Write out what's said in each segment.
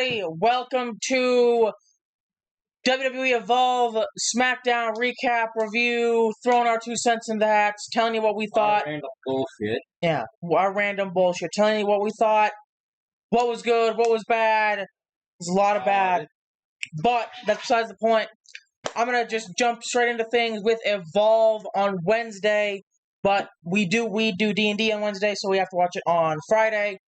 everybody. Welcome to WWE Evolve Smackdown recap review. Throwing our 2 cents in the hats, telling you what we thought. Our random bullshit. Yeah, our random bullshit. Telling you what we thought, what was good, what was bad. There's a lot of bad. But that's besides the point. I'm going to just jump straight into things with Evolve on Wednesday. But we do D&D on Wednesday, so we have to watch it on Friday.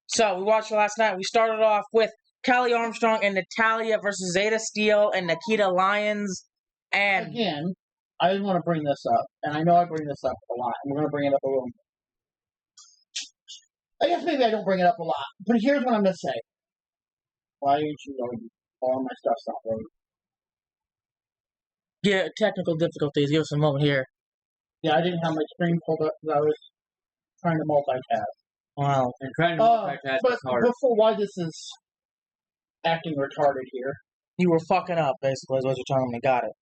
So, we watched it last night. We started off with Callie Armstrong and Natalya versus Zeta Steele and Nikita Lyons. And again, I just want to bring this up, and I know I bring this up a lot. I'm going to bring it up a little more. I guess maybe I don't bring it up a lot, but here's what I'm going to say. Why aren't you loading? All my stuff's not loading. yeah, technical difficulties. Give us a moment here. Yeah, I didn't have my screen pulled up because I was trying to multitask. Wow. And trying to multitask But is hard. before, why this is acting retarded here? You were fucking up, basically, is what you're telling me. Got it.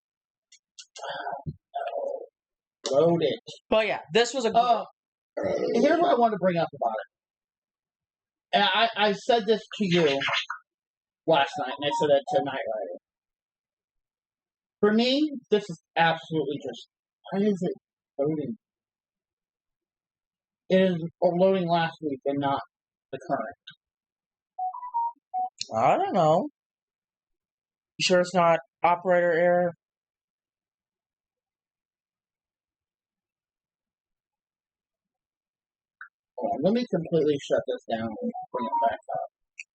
Load it. But yeah, this was a... Here's what I want to bring up about it. And I said this to you last night, and I said it to Night Rider. For me, this is absolutely just... Why is it loading? It is loading last week and not the current. I don't know. You sure it's not operator error? Hold on, let me completely shut this down and bring it back up.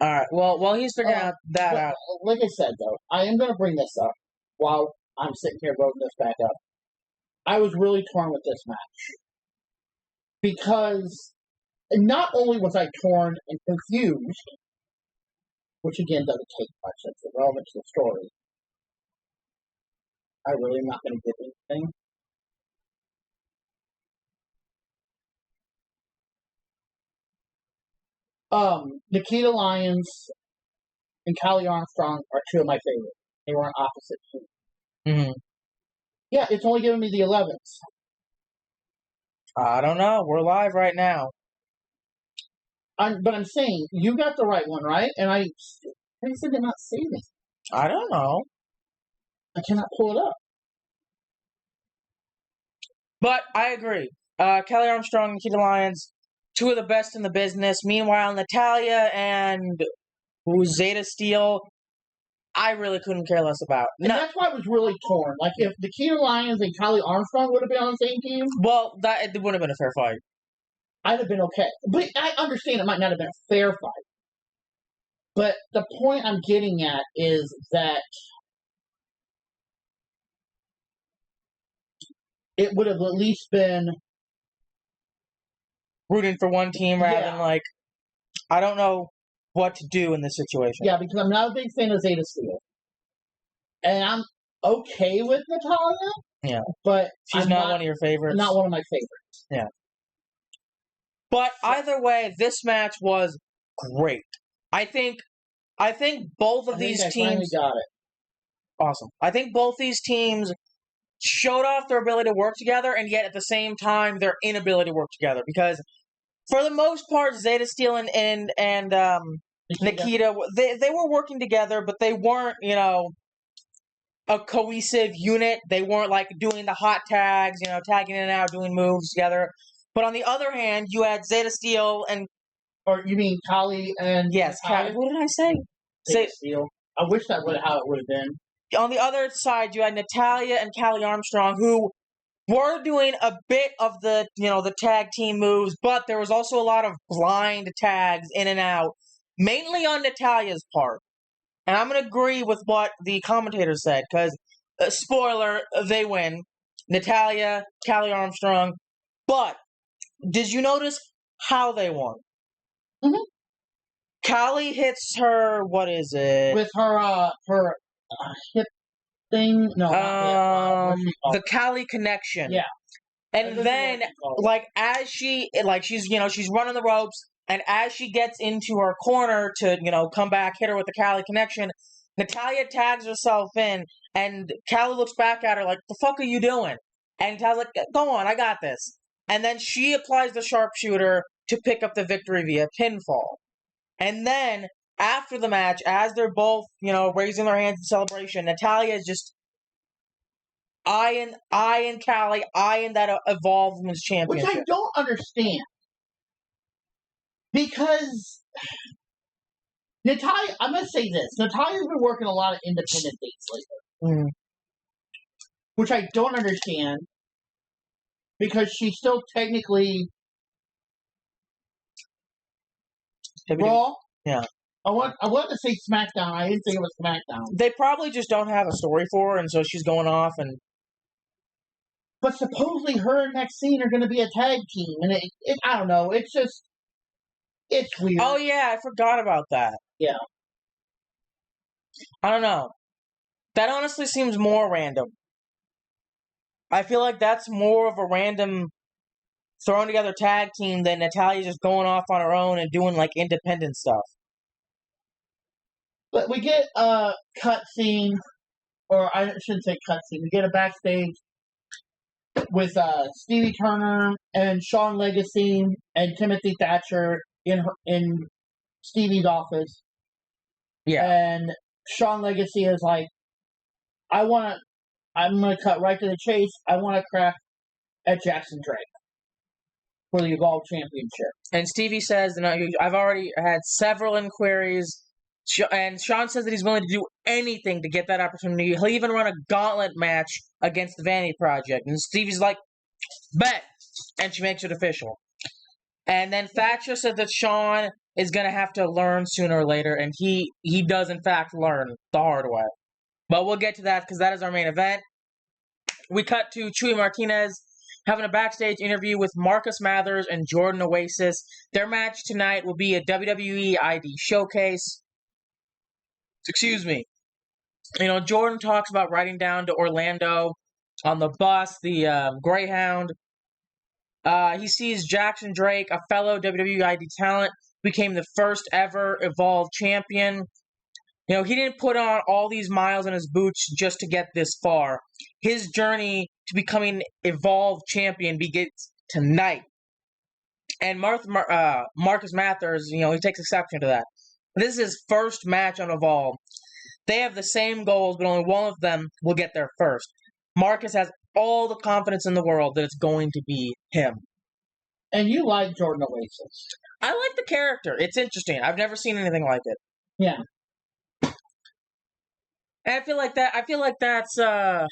Alright, well, while he's figuring out that out... Like I said, though, I am going to bring this up while I'm sitting here loading this back up. I was really torn with this match. Because not only was I torn and confused, which again doesn't take much, it's irrelevant to the story. I really am not going to give anything. Nikita Lyons and Callie Armstrong are two of my favorites. They were on opposite teams. Mm-hmm. Yeah, it's only giving me the 11s. I don't know. We're live right now. But I'm saying, you got the right one, right? And I said did not say this. I don't know. I cannot pull it up. But I agree. Kelly Armstrong and Nikita Lyons, two of the best in the business. Meanwhile, Natalya and Zeta Steele, I really couldn't care less about. And that's why I was really torn. Like, if Nikita Lyons and Callie Armstrong would have been on the same team... Well, it wouldn't have been a fair fight. I'd have been okay. But I understand it might not have been a fair fight. But the point I'm getting at is that it would have at least been... rooting for one team rather than, like, I don't know what to do in this situation. Yeah, because I'm not a big fan of Zeta Steele. And I'm okay with Natalya. Yeah. But she's not one of your favorites. Not one of my favorites. Yeah. But either way, this match was great. I think both of these teams... finally got it. Awesome. I think both these teams showed off their ability to work together, and yet at the same time, their inability to work together. Because for the most part, Zeta Steele and Nikita, they were working together, but they weren't, a cohesive unit. They weren't, like, doing the hot tags, tagging in and out, doing moves together. But on the other hand, you had Zeta Steele and... Or you mean Callie and... Yes, Callie. What did I say? Zeta Steele. I wish that would how it would have been. On the other side, you had Natalya and Callie Armstrong, who were doing a bit of the, the tag team moves, but there was also a lot of blind tags in and out, mainly on Natalya's part. And I'm going to agree with what the commentator said, because, spoiler, they win. Natalya, Callie Armstrong. But, did you notice how they won? Mm-hmm. Callie hits her, what is it? With her hip thing? No, the Callie connection. Yeah. And then, as she's running the ropes, and as she gets into her corner to, come back, hit her with the Callie connection, Natalya tags herself in, and Callie looks back at her like, the fuck are you doing? And Natalya's like, go on, I got this. And then she applies the sharpshooter to pick up the victory via pinfall. And then after the match, as they're both, raising their hands in celebration, Natalya is just eyeing Callie, eyeing that Evolve Women's Which Championship. I don't understand. Because Natalya, I'm going to say this. Natalya's been working a lot of independent dates lately. Mm. Which I don't understand. Because she's still technically Raw. Yeah. I want to say SmackDown. I didn't think it was SmackDown. They probably just don't have a story for her, and so she's going off and... But supposedly her and Maxine are going to be a tag team. And I don't know. It's just... It's weird. Oh, yeah, I forgot about that. Yeah. I don't know. That honestly seems more random. I feel like that's more of a random thrown together tag team than Natalya just going off on her own and doing like independent stuff. But we get a cutscene, or I shouldn't say cutscene. We get a backstage with Stevie Turner and Shawn Legacy and Timothy Thatcher in Stevie's office. Yeah. And Shawn Legacy is like, I'm going to cut right to the chase. I want to crack at Jackson Drake for the Evolve Championship. And Stevie says, I've already had several inquiries, and Shawn says that he's willing to do anything to get that opportunity. He'll even run a gauntlet match against the Vanity Project. And Stevie's like, bet! And she makes it official. And then Thatcher said that Shawn is going to have to learn sooner or later, and he does, in fact, learn the hard way. But we'll get to that, because that is our main event. We cut to Chuy Martinez having a backstage interview with Marcus Mathers and Jordan Oasis. Their match tonight will be a WWE ID showcase. Excuse me. Jordan talks about riding down to Orlando on the bus, the Greyhound. He sees Jackson Drake, a fellow WWE ID talent, became the first ever Evolve champion. He didn't put on all these miles in his boots just to get this far. His journey to becoming Evolve champion begins tonight. And Marcus Mathers, he takes exception to that. This is his first match on Evolve. They have the same goals, but only one of them will get there first. Marcus has all the confidence in the world that it's going to be him. And you like Jordan Oasis. I like the character. It's interesting. I've never seen anything like it. Yeah. And I feel like that's not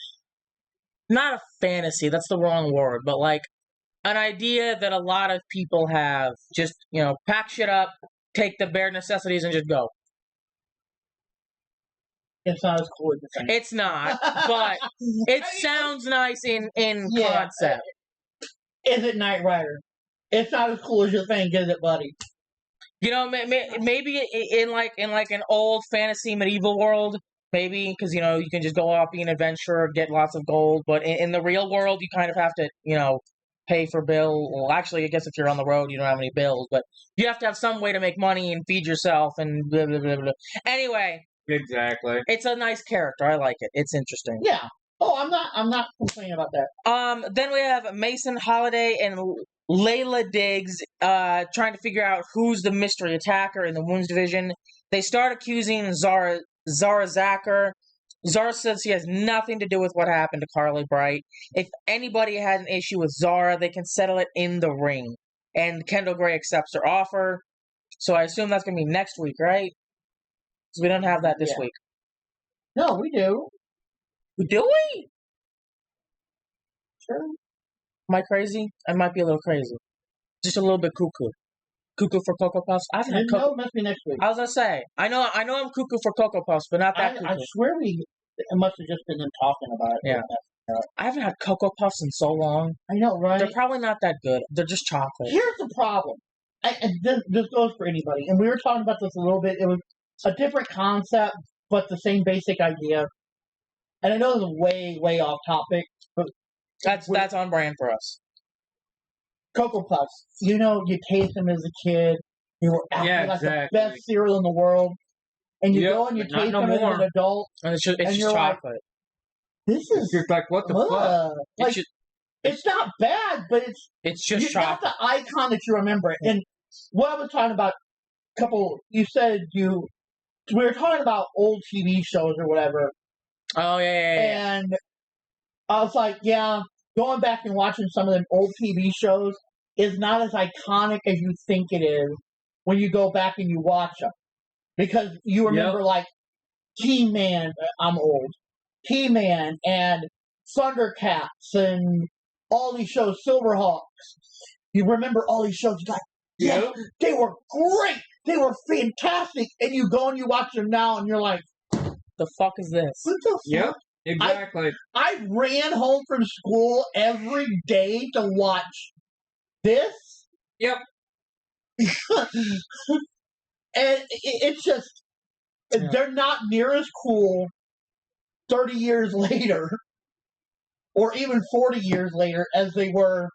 a fantasy. That's the wrong word, but like an idea that a lot of people have. Just pack shit up, take the bare necessities, and just go. It's not as cool as you think. It's not, but it sounds nice in concept. Is it Knight Rider? It's not as cool as you think, is it, buddy? Maybe in an old fantasy medieval world. Maybe, because, you can just go off, be an adventurer, get lots of gold. But in the real world, you kind of have to, pay for bill. Well, actually, I guess if you're on the road, you don't have any bills. But you have to have some way to make money and feed yourself and blah, blah, blah, blah. Anyway. Exactly. It's a nice character. I like it. It's interesting. Yeah. Oh, I'm not complaining about that. Then we have Mason Holiday and Layla Diggs trying to figure out who's the mystery attacker in the women's division. They start accusing Zara Zacher. Zara says she has nothing to do with what happened to Carly Bright. If anybody has an issue with Zara, they can settle it in the ring. And Kendall Gray accepts her offer. So I assume that's going to be next week, right? Because we don't have that this week. No, we do. Do we? Sure. Am I crazy? I might be a little crazy. Just a little bit cuckoo. Cuckoo for Cocoa Puffs? I haven't had No, it must be next week. I was going to say, I know I'm cuckoo for Cocoa Puffs, but not that cuckoo. I swear it must have just been them talking about it. Yeah. I haven't had Cocoa Puffs in so long. I know, right? They're probably not that good. They're just chocolate. Here's the problem. And this goes for anybody. And we were talking about this a little bit. It was a different concept, but the same basic idea. And I know it's way, way off topic, but that's on brand for us. Cocoa Puffs. You taste them as a kid. You were acting like the best cereal in the world. And you go and you taste them as an adult. And it's just chocolate. Like, this is just like, what the fuck? Like, it's not bad, but it's just chocolate. Not the icon that you remember. And what I was talking about, you said you we were talking about old TV shows or whatever, Oh yeah. and I was like, yeah, going back and watching some of them old TV shows is not as iconic as you think it is when you go back and you watch them. Because you remember, like, He-Man, I'm old, He-Man and Thundercats and all these shows, Silverhawks. You remember all these shows, you're like, yeah, they were great, they were fantastic, and you go and you watch them now and you're like, the fuck is this? what the fuck? Exactly. I ran home from school every day to watch this. Yep. And it's just, they're not near as cool 30 years later, or even 40 years later, as they were.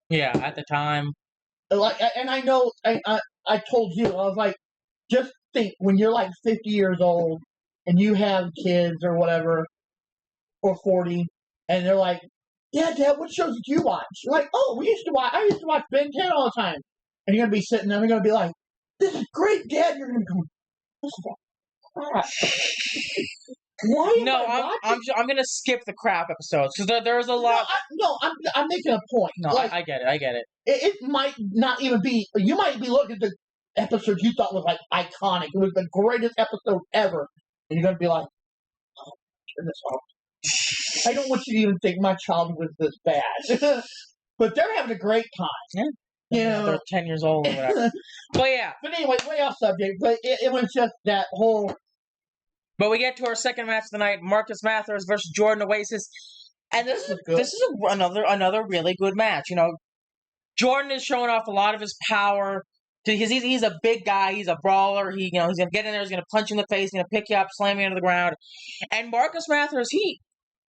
Yeah, at the time. Like, and I know, I told you, I was like, just think, when you're like 50 years old, and you have kids or whatever, or 40, and they're like, yeah, Dad, what shows did you watch? You're like, oh, I used to watch Ben 10 all the time. And you're going to be sitting there, and they're going to be like, this is great, Dad. You're going to go, this is crap. Why am I watching? I'm gonna skip the crap episodes because there's a lot. I'm making a point. No, like, I get it. It might not even be. You might be looking at the episodes you thought was like iconic. It was the greatest episode ever, and you're gonna be like, oh, turn this off. I don't want you to even think my child was this bad. But they're having a great time. Yeah. You know, they're 10 years old or whatever. But yeah. But anyway, way off subject. But it was just that whole. But we get to our second match of the night: Marcus Mathers versus Jordan Oasis, and this is another really good match. You know, Jordan is showing off a lot of his power because he's a big guy. He's a brawler. He's gonna get in there. He's gonna punch you in the face. He's gonna pick you up, slam you into the ground. And Marcus Mathers,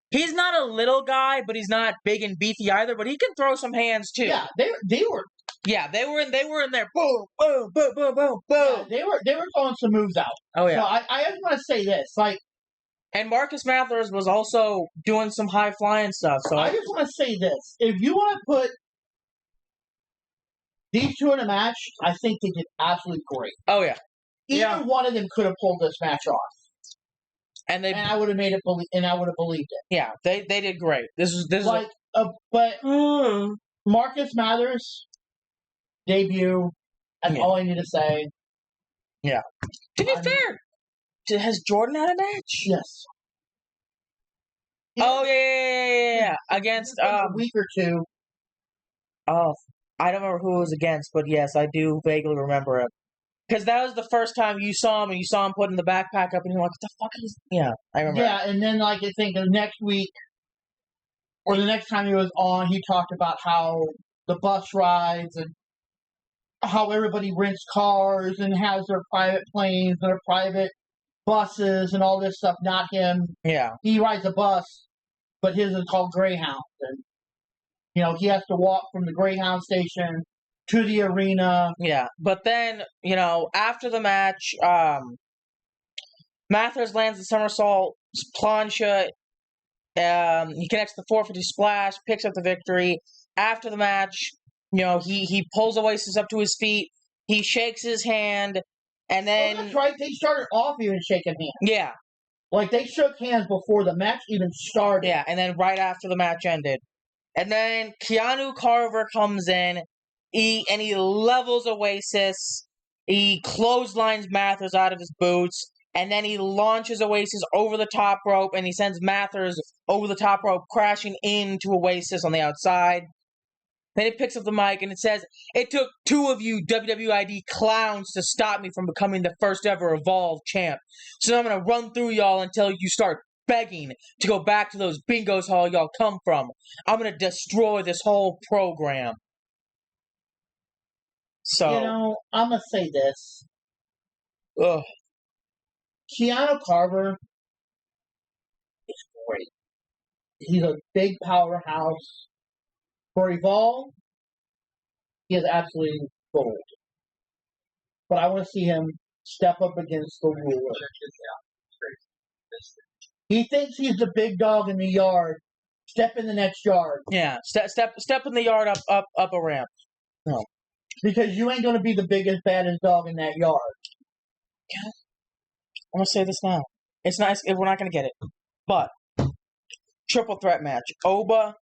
he's not a little guy, but he's not big and beefy either. But he can throw some hands too. Yeah, they were. Yeah, they were in there. Boom, boom, boom, boom, boom, boom. Yeah, they were throwing some moves out. Oh yeah. So I just want to say this, like. And Marcus Mathers was also doing some high flying stuff. So I just want to say this: if you want to put these two in a match, I think they did absolutely great. Oh yeah. Either one of them could have pulled this match off, and I would have made it. And I would have believed it. Yeah, they did great. This is like, but Marcus Mathers debut. That's all I need to say. Yeah. To be fair, has Jordan had a match? Yes. Oh yeah. Against a week or two. Oh, I don't remember who it was against, but yes, I do vaguely remember it. Because that was the first time you saw him, and you saw him putting the backpack up, and you're like, "What the fuck is?" Yeah, I remember. Yeah, and then like I think the next week, or the next time he was on, he talked about how the bus rides and how everybody rents cars and has their private planes and their private buses and all this stuff. Not him. Yeah. He rides a bus, but his is called Greyhound. And, you know, he has to walk from the Greyhound station to the arena. Yeah. But then, you know, after the match, Mathers lands the somersault plancha. He connects the 450 splash, picks up the victory. After the match, you know, he pulls Oasis up to his feet. He shakes his hand. And then, that's right. They started off even shaking hands. Yeah. Like, they shook hands before the match even started. Yeah, and then right after the match ended. And then Keanu Carver comes in, he levels Oasis. He clotheslines Mathers out of his boots. And then he launches Oasis over the top rope, and he sends Mathers over the top rope, crashing into Oasis on the outside. Then he picks up the mic and it says, "It took 2 of you WWID clowns to stop me from becoming the first ever Evolve champ. So I'm going to run through y'all until you start begging to go back to those bingos hall y'all come from. I'm going to destroy this whole program." So, you know, I'm going to say this. Ugh. Keanu Carver is great. He's a big powerhouse. For Evolve, he is absolutely gold. But I want to see him step up against the ruler. He thinks he's the big dog in the yard. Step in the next yard. Yeah, step in the yard up a ramp. No. Because you ain't going to be the biggest, baddest dog in that yard. I'm gonna say this now. It's not. We're not gonna get it. But triple threat match: Oba,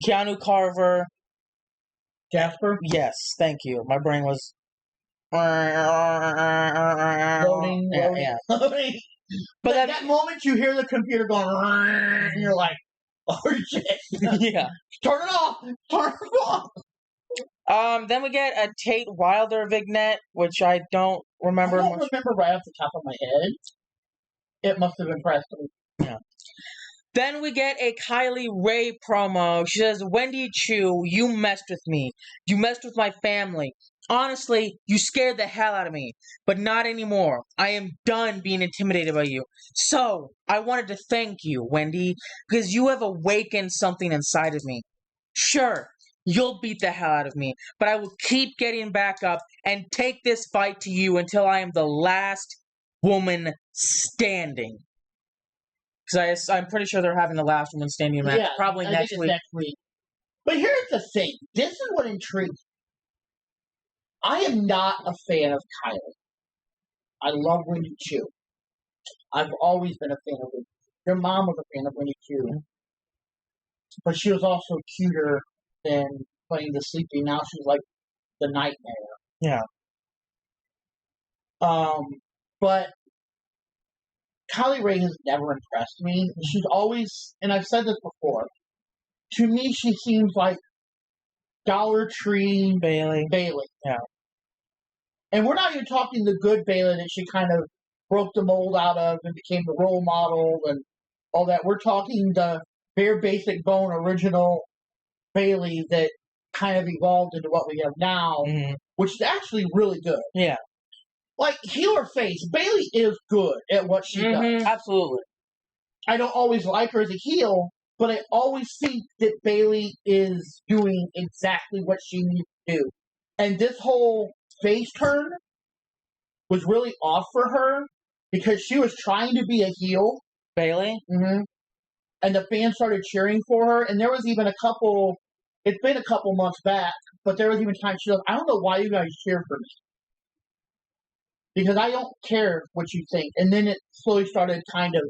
Keanu Carver, Jasper? Yes, thank you. My brain was Loading, Yeah. loading. But that moment you hear the computer going, and you're like, oh shit. yeah. Turn it off! Turn it off! Then we get a Tate Wilder vignette, which I don't remember. I don't remember right off the top of my head. It must have impressed me. Yeah. Then we get a Kylie Ray promo. She says, Wendy Chu, you messed with me. You messed with my family. Honestly, you scared the hell out of me. But not anymore. I am done being intimidated by you. So, I wanted to thank you, Wendy, because you have awakened something inside of me. Sure, you'll beat the hell out of me, but I will keep getting back up and take this fight to you until I am the last woman standing. Because I'm pretty sure they're having the last woman standing match probably next week. But here's the thing. This is what intrigues me. I am not a fan of Kylie. I love Wendy Chu. I've always been a fan of Wendy. Your mom was a fan of Wendy Chu. But she was also cuter than playing the Sleepy. Now she's like the Nightmare. Yeah. But Kylie Ray has never impressed me. She's always, and I've said this before, to me she seems like Dollar Tree Bailey. Yeah. And we're not even talking the good Bailey that she kind of broke the mold out of and became the role model and all that. We're talking the bare basic bone original Bailey that kind of evolved into what we have now, which is actually really good. Yeah. Like, heel or face, Bailey is good at what she does. Absolutely. I don't always like her as a heel, but I always think that Bailey is doing exactly what she needs to do. And this whole face turn was really off for her because she was trying to be a heel. Bailey? Mm-hmm. And the fans started cheering for her. And there was even it's been a couple months back, but there was even times she was, I don't know why you guys cheer for me. Because I don't care what you think. And then it slowly started kind of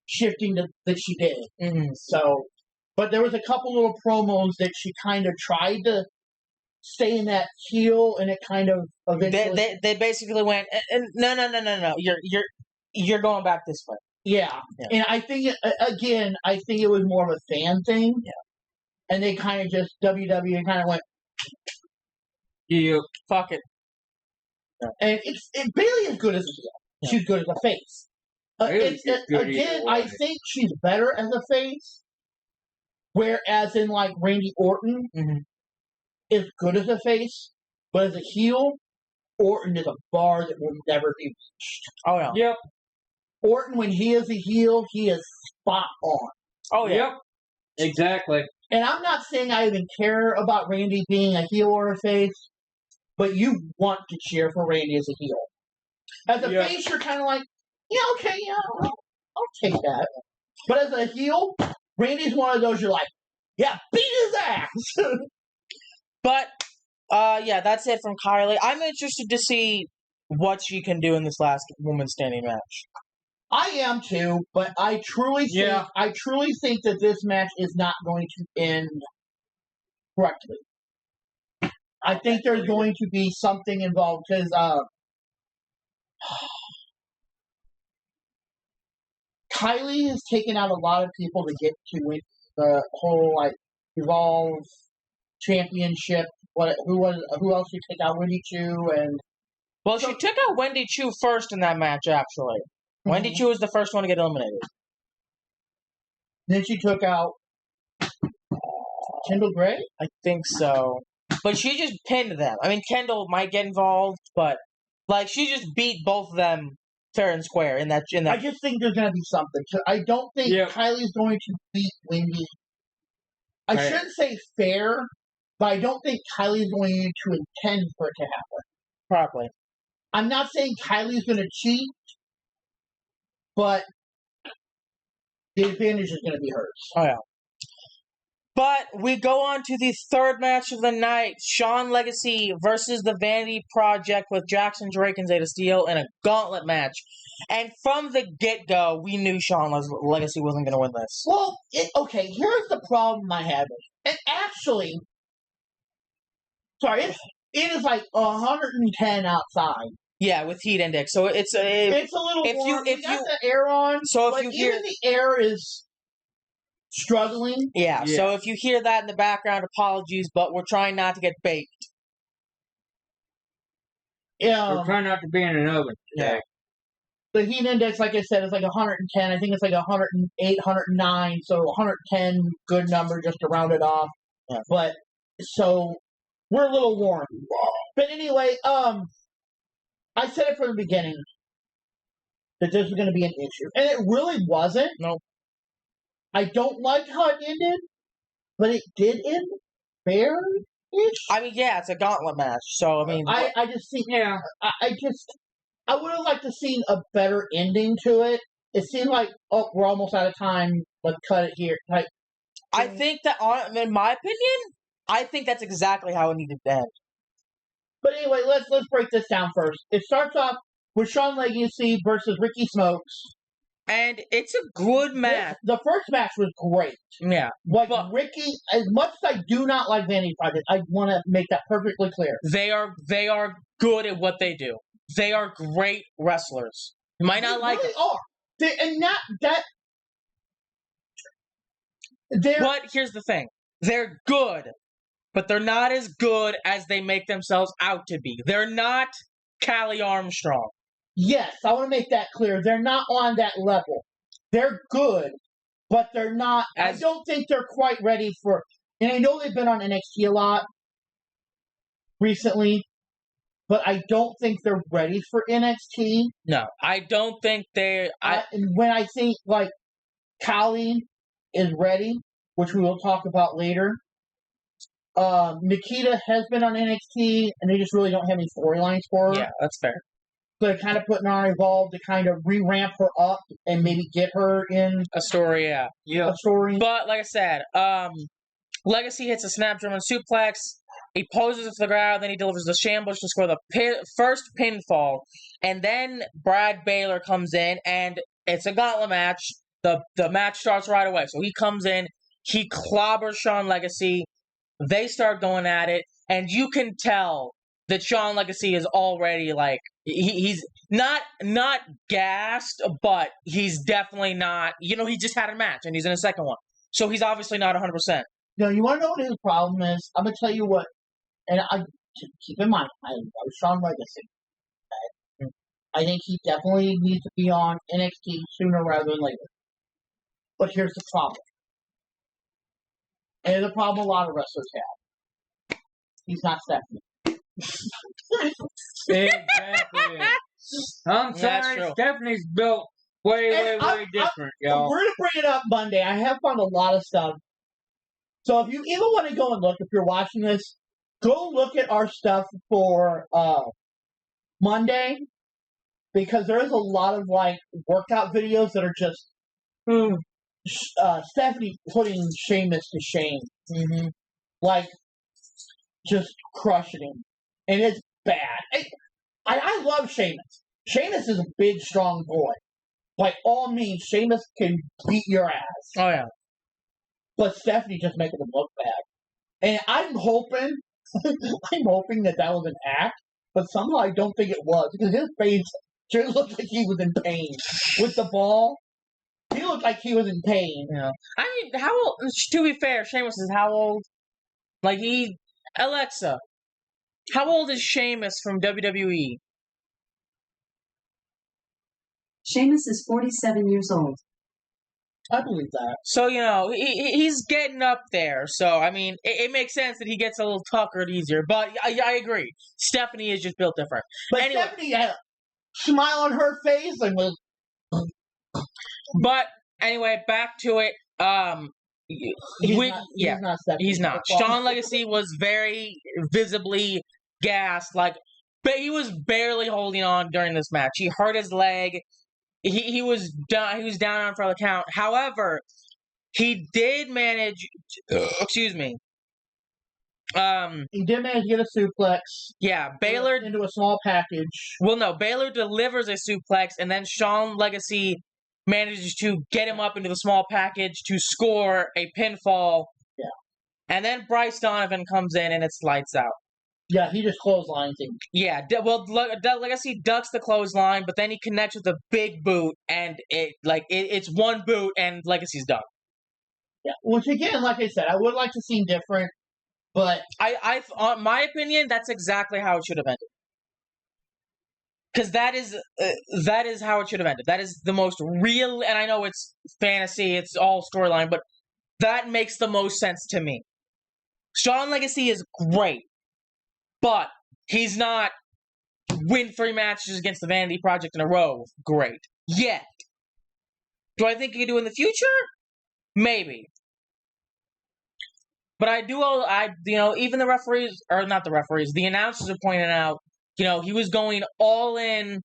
shifting that she did. So, but there was a couple little promos that she kind of tried to stay in that heel, and it kind of eventually... They basically went, no. You're going back this way. Yeah. And I think, it was more of a fan thing. Yeah. And they kind of just, WWE kind of went... Yeah. Fuck it. And Bailey is good as a heel. Yeah. She's good as a face. I think she's better as a face. Whereas in like Randy Orton is good as a face, but as a heel, Orton is a bar that will never be reached. Oh yeah. Yep. Orton, when he is a heel, he is spot on. Oh yeah. Yep. Exactly. And I'm not saying I even care about Randy being a heel or a face. But you want to cheer for Randy as a heel. As a face, you're kind of like, I'll take that. But as a heel, Randy's one of those you're like, yeah, beat his ass! But, that's it from Kylie. I'm interested to see what she can do in this last woman standing match. I am too, but I truly think that this match is not going to end correctly. I think there's going to be something involved because Kylie has taken out a lot of people to get to win the whole Evolve Championship. Who else did take out? Wendy Chu and she took out Wendy Chu first in that match. Actually, Wendy Chu was the first one to get eliminated. Then she took out Kendall Gray. I think so. But she just pinned them. I mean, Kendall might get involved, but she just beat both of them fair and square in that. I just think there's going to be something. I don't think Kylie's going to beat Wendy. I shouldn't say fair, but I don't think Kylie's going to intend for it to happen. Probably. I'm not saying Kylie's going to cheat, but the advantage is going to be hers. Oh yeah. But we go on to the third match of the night: Shawn Legacy versus the Vanity Project with Jackson Drake and Zeta Steel in a gauntlet match. And from the get-go, we knew Shawn Legacy wasn't going to win this. Well, okay, here's the problem I have. And actually, sorry, it is like 110 outside. Yeah, with heat index. So it's a little warm. We got the air on. So if you hear even the air is struggling. Yeah, so if you hear that in the background, apologies, but we're trying not to get baked. We're trying not to be in an oven. Yeah. The heat index, like I said, is like 110. I think it's like 108, 109. So 110, good number just to round it off. Yeah. But so we're a little warm. But anyway, I said it from the beginning that this was going to be an issue, and it really wasn't. No. I don't like how it ended, but it did end fair-ish. I mean, yeah, it's a gauntlet match, so I mean, I just think, I would have liked to seen a better ending to it. It seemed like, oh, we're almost out of time. Let's cut it here. I think that, in my opinion, I think that's exactly how it needed to end. But anyway, let's break this down first. It starts off with Shawn Legacy versus Ricky Smokes. And it's a good match. The first match was great. Yeah. But Ricky, as much as I do not like Vanity Project, I want to make that perfectly clear. They are good at what they do. They are great wrestlers. You might not like really it. But here's the thing. They're good, but they're not as good as they make themselves out to be. They're not Callie Armstrong. Yes, I want to make that clear. They're not on that level. They're good, but they're not. I don't think they're quite ready for. And I know they've been on NXT a lot recently, but I don't think they're ready for NXT. No, I don't think they're. When I think like Callie is ready, which we will talk about later. Nikita has been on NXT, and they just really don't have any storylines for her. Yeah, that's fair. So they're kind of putting on Evolve to kind of re-ramp her up and maybe get her in a story, yeah. A story. But like I said, Legacy hits a snap German suplex. He poses it to the ground, then he delivers the shambush to score the first pinfall. And then Brad Baylor comes in, and it's a gauntlet match. The match starts right away. So he comes in, he clobbers Shawn Legacy. They start going at it, and you can tell that Shawn Legacy is already like he's not gassed, but he's definitely not. You know, he just had a match and he's in a second one, so he's obviously not 100%. No, you want to know what his problem is? I'm gonna tell you what, and I keep in mind I love Shawn Legacy. Okay? I think he definitely needs to be on NXT sooner rather than later. But here's the problem, and the problem a lot of wrestlers have. He's not Stephanie. Exactly. I'm sorry, Stephanie's built way different, y'all. We're gonna bring it up Monday. I have found a lot of stuff. So if you even want to go and look, if you're watching this, go look at our stuff for Monday, because there is a lot of like workout videos that are just Stephanie putting Sheamus to shame, like just crushing him. And it's bad. I love Sheamus. Sheamus is a big, strong boy. By all means, Sheamus can beat your ass. Oh, yeah. But Stephanie just making him look bad. And I'm hoping that was an act, but somehow I don't think it was. Because his face just looked like he was in pain. With the ball, he looked like he was in pain. Yeah. I mean, how old, to be fair, Sheamus is how old? Like, Alexa, how old is Sheamus from WWE? Sheamus is 47 years old. I believe that. So, you know, he's getting up there. So, I mean, it makes sense that he gets a little tuckered easier. But I agree. Stephanie is just built different. But anyway, Stephanie had a smile on her face and was... But, anyway, back to it. He's not. Shawn Legacy was very visibly gassed. Like, but he was barely holding on during this match. He hurt his leg. He was down. He was down on for the count. However, He did manage. Excuse me. He did manage to get a suplex. Yeah, Baylor into a small package. Well, no, Baylor delivers a suplex, and then Sean Legacy manages to get him up into the small package to score a pinfall. Yeah. And then Bryce Donovan comes in, and it's lights out. Yeah, he just clotheslines him. Yeah, Legacy ducks the clothesline, but then he connects with a big boot, and it's one boot, and Legacy's done. Yeah, which again, like I said, I would like to see different, but on my opinion, that's exactly how it should have ended. Because that is how it should have ended. That is the most real, and I know it's fantasy, it's all storyline, but that makes the most sense to me. Sean Legacy is great, but he's not win 3 matches against the Vanity Project in a row great yet. Do I think he can do it in the future? Maybe. But even the referees, or not the referees, the announcers are pointing out, he was going all in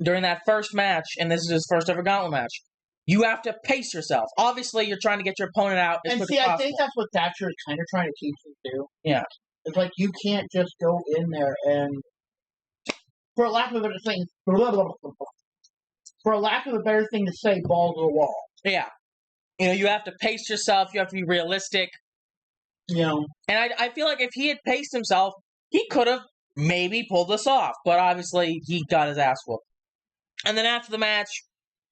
during that first match, and this is his first ever gauntlet match. You have to pace yourself. Obviously, you're trying to get your opponent out as quick as possible. I think that's what Thatcher is kind of trying to teach you to do. Yeah. It's like you can't just go in there and, for lack of a better thing, to say, ball to the wall. Yeah. You have to pace yourself. You have to be realistic. And I feel like if he had paced himself, he could have maybe pulled this off. But obviously, he got his ass whooped. And then after the match,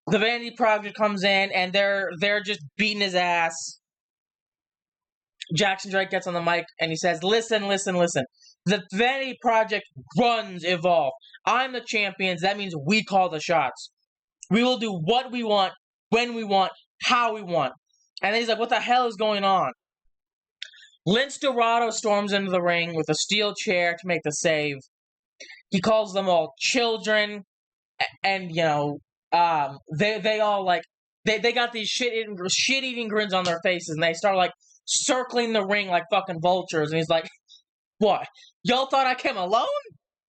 the Vanity Project comes in, and they're just beating his ass. Jackson Drake gets on the mic, and he says, listen. The Vanity Project runs Evolve. I'm the champions. That means we call the shots. We will do what we want, when we want, how we want. And then he's like, what the hell is going on? Lince Dorado storms into the ring with a steel chair to make the save. He calls them all children, and they all they got these shit-eating grins on their faces, and they start circling the ring like fucking vultures. And he's like, "What? Y'all thought I came alone?"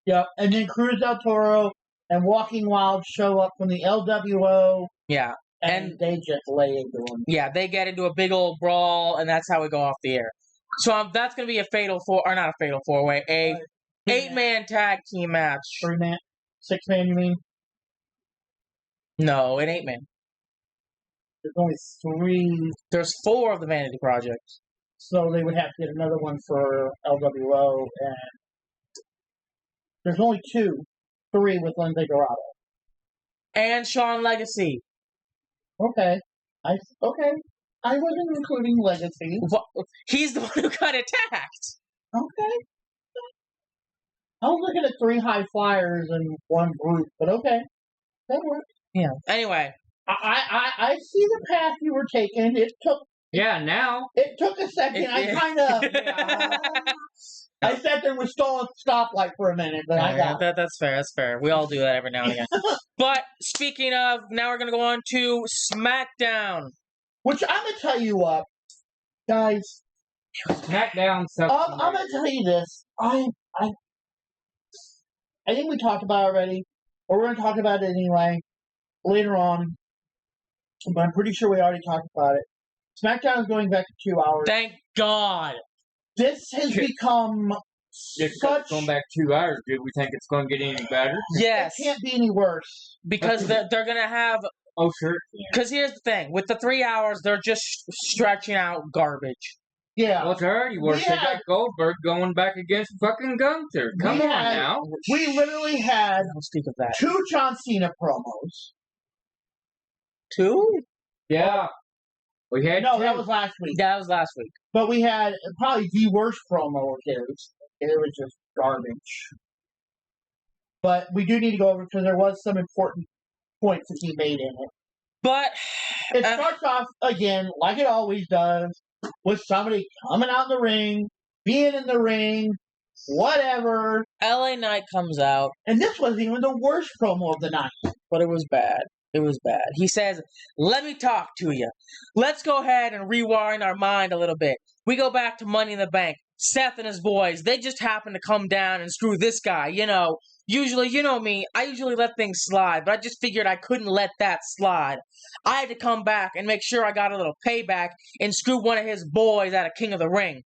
Yep. And then Cruz del Toro and Walking Wild show up from the LWO. Yeah. And they just lay into them. Yeah, they get into a big old brawl, and that's how we go off the air. So that's going to be a fatal not a fatal 4-way, a 8-man tag team match. 3-man? 6-man, you mean? No, an 8-man. There's only 3. There's 4 of the Vanity Project. So they would have to get another one for LWO, and there's only 2. 3 with Lince Dorado. And Sean Legacy. Okay. I wasn't including Legacy. He's the one who got attacked. Okay. I was looking at 3 high flyers and 1 group, but okay. That works. Yeah. Anyway. I see the path you were taking. It took... Yeah, now. It took a second. I kind of... I sat there with stoplight for a minute, but I got that's fair. That's fair. We all do that every now and again. But speaking of, now we're going to go on to SmackDown. Which I'm going to tell you what, guys. SmackDown sucks. I'm going to tell you this. I think we talked about it already, or we're going to talk about it anyway later on. But I'm pretty sure we already talked about it. SmackDown is going back to 2 hours. Thank God. This has become such... Going back 2 hours, do we think it's going to get any better? Yes. It can't be any worse. Because they're going to have... Oh, sure. Because here's the thing. With the 3 hours, they're just stretching out garbage. Yeah. Well, it's already worse. They got Goldberg going back against fucking Gunther. Come on now. We literally had I'll speak of that. 2 John Cena promos. 2? Yeah. We had No, that was last week. That was last week. But we had probably the worst promo of his. It was just garbage. But we do need to go over because there was some important points that he made in it. But it starts off again, like it always does, with somebody coming out in the ring, being in the ring, whatever. LA Knight comes out. And this wasn't even the worst promo of the night. But it was bad. It was bad. He says, let me talk to you. Let's go ahead and rewind our mind a little bit. We go back to Money in the Bank. Seth and his boys, they just happen to come down and screw this guy. usually, you know me, I usually let things slide, but I just figured I couldn't let that slide. I had to come back and make sure I got a little payback and screw one of his boys out of King of the Ring.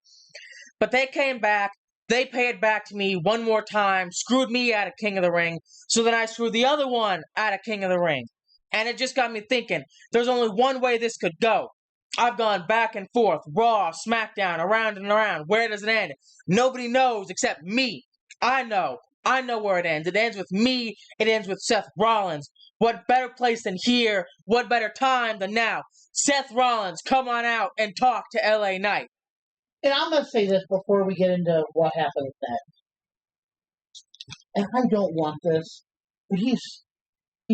But they came back, they paid back to me one more time, screwed me out of King of the Ring, so then I screwed the other one out of King of the Ring. And it just got me thinking, there's only one way this could go. I've gone back and forth, Raw, SmackDown, around and around. Where does it end? Nobody knows except me. I know. I know where it ends. It ends with me. It ends with Seth Rollins. What better place than here? What better time than now? Seth Rollins, come on out and talk to LA Knight. And I'm going to say this before we get into what happens next. And I don't want this, but he's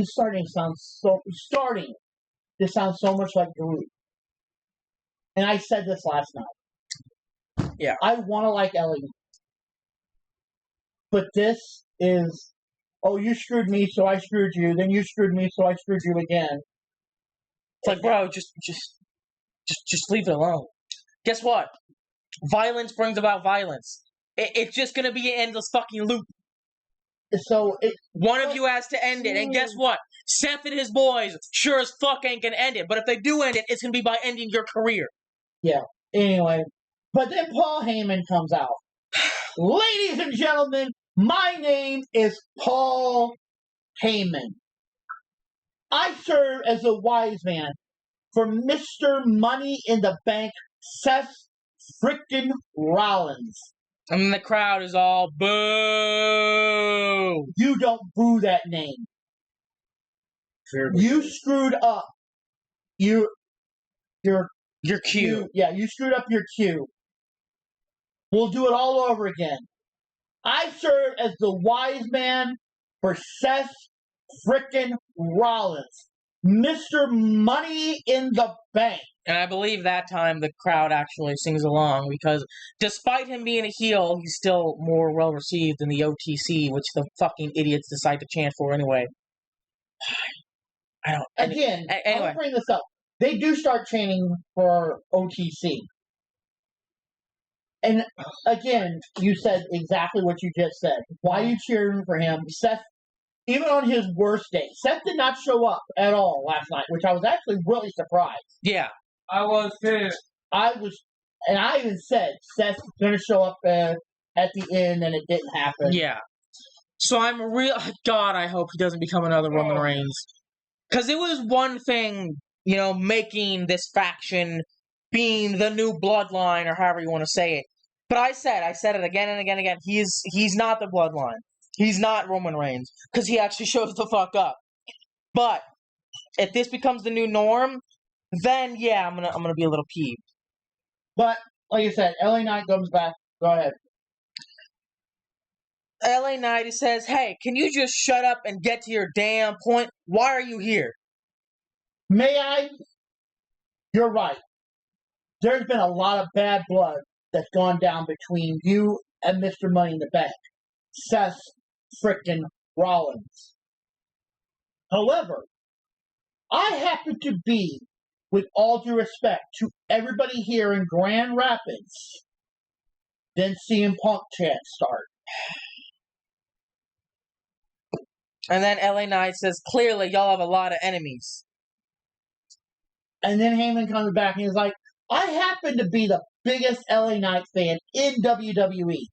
starting to sound so much like Groot. And I said this last night. Yeah. I want to like Ellie. But this is, oh, you screwed me, so I screwed you. Then you screwed me, so I screwed you again. It's like, bro, just leave it alone. Guess what? Violence brings about violence. It's just gonna be an endless fucking loop. So one of you has to end it, and guess what? Seth and his boys sure as fuck ain't gonna end it. But if they do end it, it's gonna be by ending your career. Yeah. Anyway, but then Paul Heyman comes out. Ladies and gentlemen, my name is Paul Heyman. I serve as a wise man for Mr. Money in the Bank, Seth frickin' Rollins. And the crowd is all boo. You don't boo that name. You screwed up your cue. Yeah, you screwed up your cue. We'll do it all over again. I serve as the wise man for Seth frickin' Rollins. Mr. Money in the Bank. And I believe that time the crowd actually sings along because despite him being a heel, he's still more well received than the OTC, which the fucking idiots decide to chant for anyway. I don't. Again, anyway. I'll bring this up. They do start chanting for OTC. And again, you said exactly what you just said. Why are you cheering for him? Seth, even on his worst day, Seth did not show up at all last night, which I was actually really surprised. Yeah. I was too. I even said Seth's going to show up at the end, and it didn't happen. Yeah. So I'm God, I hope he doesn't become another Roman Reigns. Because it was one thing, making this faction being the new bloodline, or however you want to say it. But I said it again and again and again. He's not the bloodline. He's not Roman Reigns. Because he actually shows the fuck up. But if this becomes the new norm, then yeah, I'm gonna be a little peeved. But like you said, LA Knight comes back. Go ahead. LA Knight says, "Hey, can you just shut up and get to your damn point? Why are you here?" May I? You're right. There's been a lot of bad blood that's gone down between you and Mr. Money in the Bank, Seth frickin' Rollins. However, I happen to be, with all due respect to everybody here in Grand Rapids, then CM Punk chants start. And then LA Knight says, "Clearly, y'all have a lot of enemies." And then Heyman comes back and he's like, I happen to be the biggest LA Knight fan in WWE.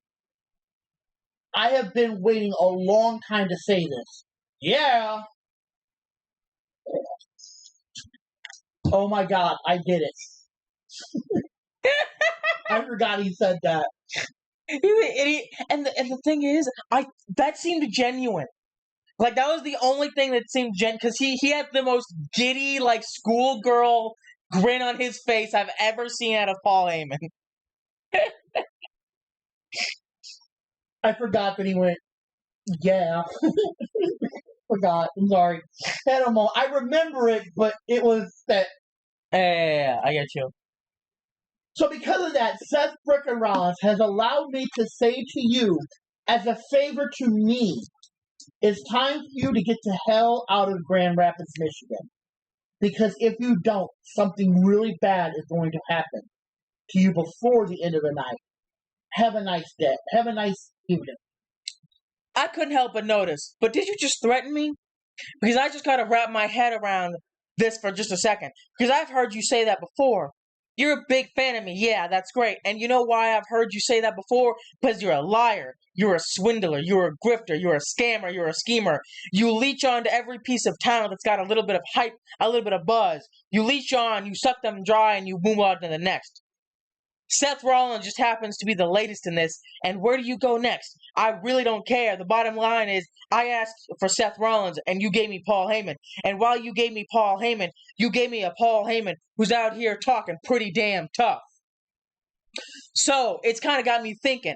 I have been waiting a long time to say this. Yeah. Oh my God, I did it. I forgot he said that. He's an idiot. And the thing is, that seemed genuine. Like, that was the only thing that seemed because he had the most giddy, like, schoolgirl grin on his face I've ever seen out of Paul Heyman. I forgot that he went, yeah. Forgot. I'm sorry. I remember it, but it was that. Yeah, I get you. So because of that, Seth frickin' Rollins has allowed me to say to you, as a favor to me, it's time for you to get the hell out of Grand Rapids, Michigan. Because if you don't, something really bad is going to happen to you before the end of the night. Have a nice day. Have a nice evening. I couldn't help but notice. But did you just threaten me? Because I just gotta wrap my head around this for just a second. Because I've heard you say that before. You're a big fan of me. Yeah, that's great. And you know why I've heard you say that before? Because you're a liar. You're a swindler. You're a grifter. You're a scammer. You're a schemer. You leech on to every piece of talent that's got a little bit of hype, a little bit of buzz. You leech on, you suck them dry, and you move on to the next. Seth Rollins just happens to be the latest in this, and where do you go next? I really don't care. The bottom line is, I asked for Seth Rollins, and you gave me Paul Heyman. And while you gave me Paul Heyman, you gave me a Paul Heyman who's out here talking pretty damn tough. So, it's kind of got me thinking.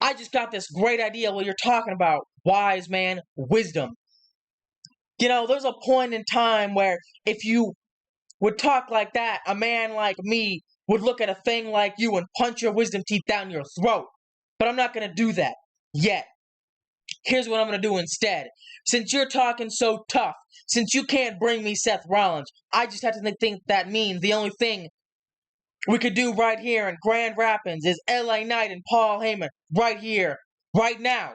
I just got this great idea while you're talking about wise man wisdom. You know, there's a point in time where if you would talk like that, a man like me would look at a thing like you and punch your wisdom teeth down your throat. But I'm not going to do that yet. Here's what I'm going to do instead. Since you're talking so tough, since you can't bring me Seth Rollins, I just have to think that means the only thing we could do right here in Grand Rapids is LA Knight and Paul Heyman right here, right now.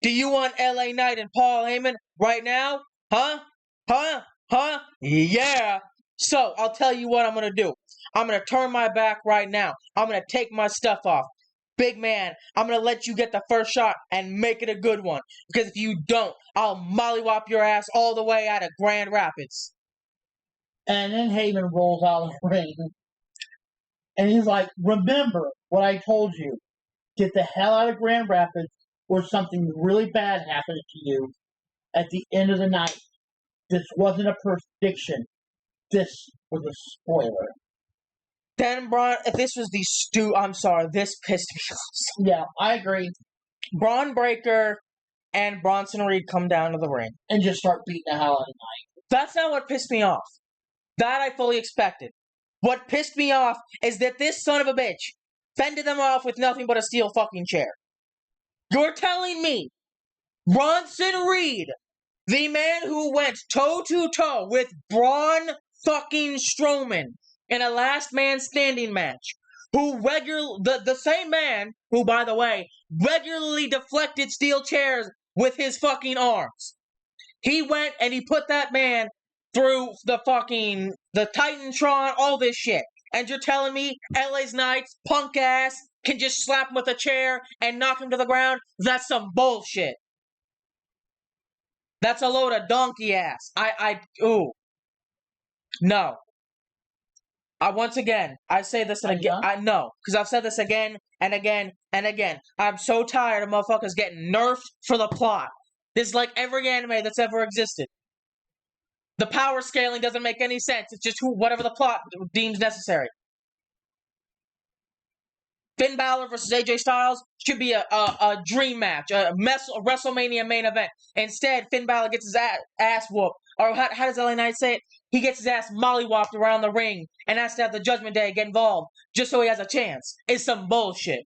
Do you want LA Knight and Paul Heyman right now? Huh? Huh? Huh? Yeah. So, I'll tell you what I'm going to do. I'm going to turn my back right now. I'm going to take my stuff off. Big man, I'm going to let you get the first shot and make it a good one. Because if you don't, I'll mollywop your ass all the way out of Grand Rapids. And then Heyman rolls out of the ring. And he's like, remember what I told you. Get the hell out of Grand Rapids or something really bad happens to you at the end of the night. This wasn't a prediction. This was a spoiler. Then, Braun, if this was I'm sorry, this pissed me off. Yeah, I agree. Braun Breaker and Bronson Reed come down to the ring. And just start beating the hell out of Knight. That's not what pissed me off. That I fully expected. What pissed me off is that this son of a bitch fended them off with nothing but a steel fucking chair. You're telling me Bronson Reed, the man who went toe-to-toe with Braun fucking Strowman in a last man standing match, the same man who, by the way, regularly deflected steel chairs with his fucking arms. He went and he put that man through the Titantron, all this shit. And you're telling me LA's Knights, punk ass, can just slap him with a chair and knock him to the ground? That's some bullshit. That's a load of donkey ass. Ooh. No. Once again, I say this and again. I know, because I've said this again and again and again. I'm so tired of motherfuckers getting nerfed for the plot. This is like every anime that's ever existed. The power scaling doesn't make any sense. It's just whatever the plot deems necessary. Finn Balor versus AJ Styles should be a dream match, a WrestleMania main event. Instead, Finn Balor gets his ass whooped. Or how does LA Knight say it? He gets his ass mollywopped around the ring and has to have the Judgment Day get involved just so he has a chance. It's some bullshit.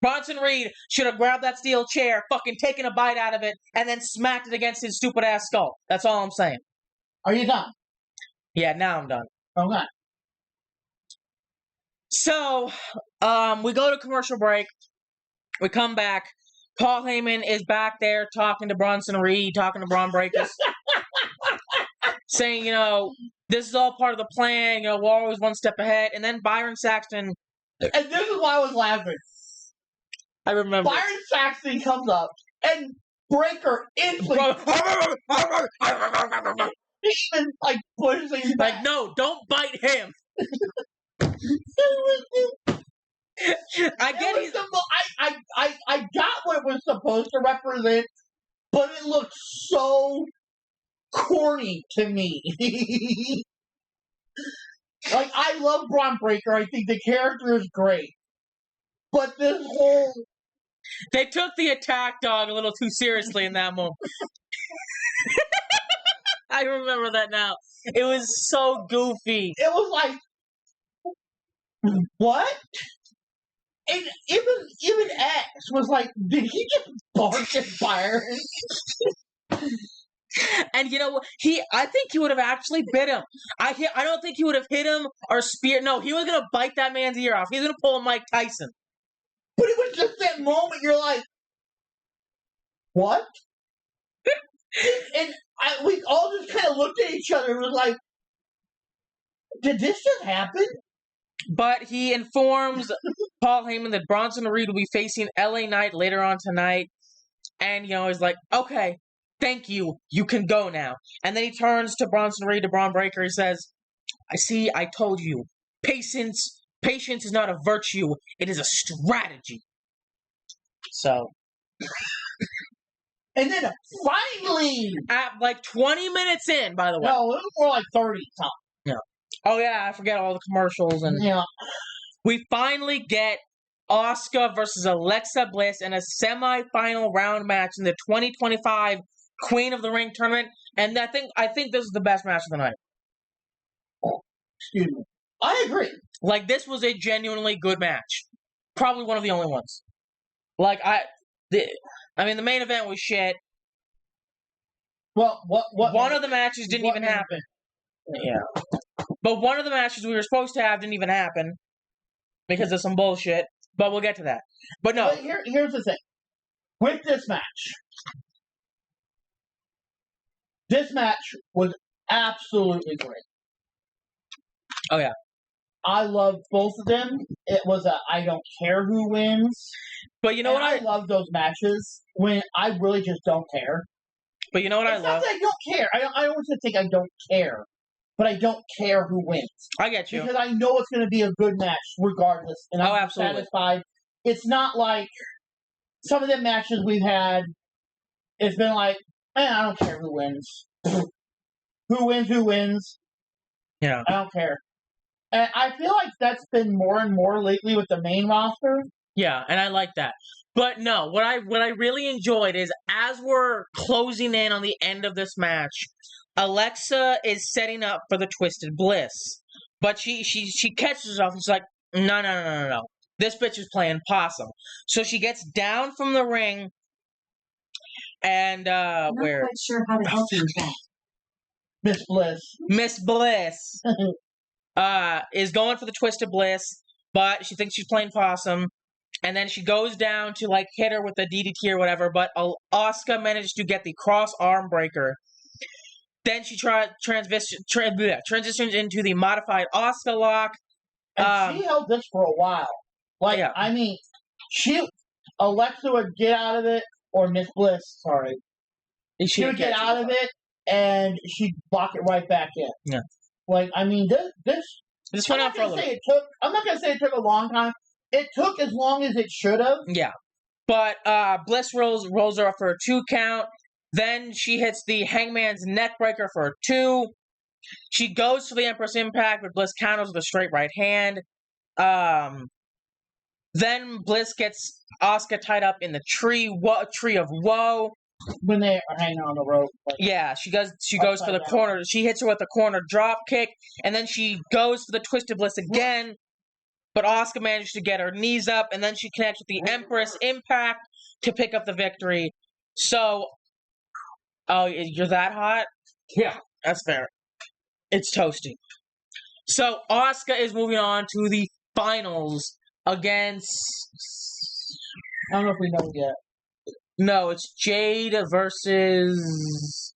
Bronson Reed should have grabbed that steel chair, fucking taken a bite out of it, and then smacked it against his stupid ass skull. That's all I'm saying. Are you done? Yeah, now I'm done. Okay. So, we go to commercial break. We come back. Paul Heyman is back there talking to Bronson Reed, talking to Braun Breakers, saying, this is all part of the plan. We're always one step ahead. And then Byron Saxton. And this is why I was laughing. I remember. Byron Saxton comes up and Breaker instantly even pushing back. No, don't bite him. I got what it was supposed to represent, but it looked so corny to me. I love Braun Breaker. I think the character is great. But this whole... They took the attack dog a little too seriously in that moment. I remember that now. It was so goofy. It was like, what? And even X was like, did he just bark at Byron? And I think he would have actually bit him. I don't think he would have hit him or spear. No, he was gonna bite that man's ear off. He was gonna pull a Mike Tyson. But it was just that moment you're like, what? And we all just kind of looked at each other and was like, did this just happen? But he informs Paul Heyman that Bronson Reed will be facing LA Knight later on tonight. And, he's like, okay, thank you. You can go now. And then he turns to Bronson Reed, to Braun Breaker. He says, I told you. Patience is not a virtue. It is a strategy. So. And then finally. At like 20 minutes in, by the way. No, it was more like 30 something. Yeah. Oh, yeah, I forget all the commercials. And yeah. We finally get Asuka versus Alexa Bliss in a semi-final round match in the 2025 Queen of the Ring tournament. And I think this is the best match of the night. Excuse me. I agree. Like, this was a genuinely good match. Probably one of the only ones. Like, the main event was shit. Well, what one of the matches didn't even happen. Yeah. But one of the matches we were supposed to have didn't even happen because of some bullshit. But we'll get to that. But no. But here's the thing. With this match was absolutely great. Oh, yeah. I loved both of them. It was I don't care who wins. But you know what I love those matches when I really just don't care. But you know what it's I love? Not that I don't care. I don't want to think I don't care. But I don't care who wins. I get you. Because I know it's going to be a good match regardless. And I'm satisfied. It's not like some of the matches we've had, it's been like, I don't care who wins. Who wins. Yeah. I don't care. And I feel like that's been more and more lately with the main roster. Yeah, and I like that. But no, what I really enjoyed is as we're closing in on the end of this match, Alexa is setting up for the Twisted Bliss. But she catches herself and she's like, no. This bitch is playing possum. So she gets down from the ring and I'm not quite sure how to help you with that. Miss Bliss is going for the Twisted Bliss, but she thinks she's playing possum. And then she goes down to like hit her with the DDT or whatever, but Asuka managed to get the cross arm breaker. Then she transitions into the modified Asuka lock. And she held this for a while. Like, yeah. I mean, Alexa would get out of it, or Miss Bliss, sorry. She would get out of it, and she'd block it right back in. Yeah. Like, I mean, this went on for a little bit. I'm not going to say it took a long time. It took as long as it should have. Yeah. But Bliss rolls her up for a 2 count. Then she hits the Hangman's neck breaker for a 2. She goes for the Empress Impact, but Bliss counters with a straight right hand. Then Bliss gets Asuka tied up in the tree of woe. When they are hanging on the rope. Like, yeah, she goes for the corner. She hits her with a corner drop kick, and then she goes for the Twisted Bliss again. But Asuka managed to get her knees up, and then she connects with the Empress Impact to pick up the victory. So, oh, you're that hot? Yeah. That's fair. It's toasty. So, Asuka is moving on to the finals against... I don't know if we know yet. No, it's Jade versus...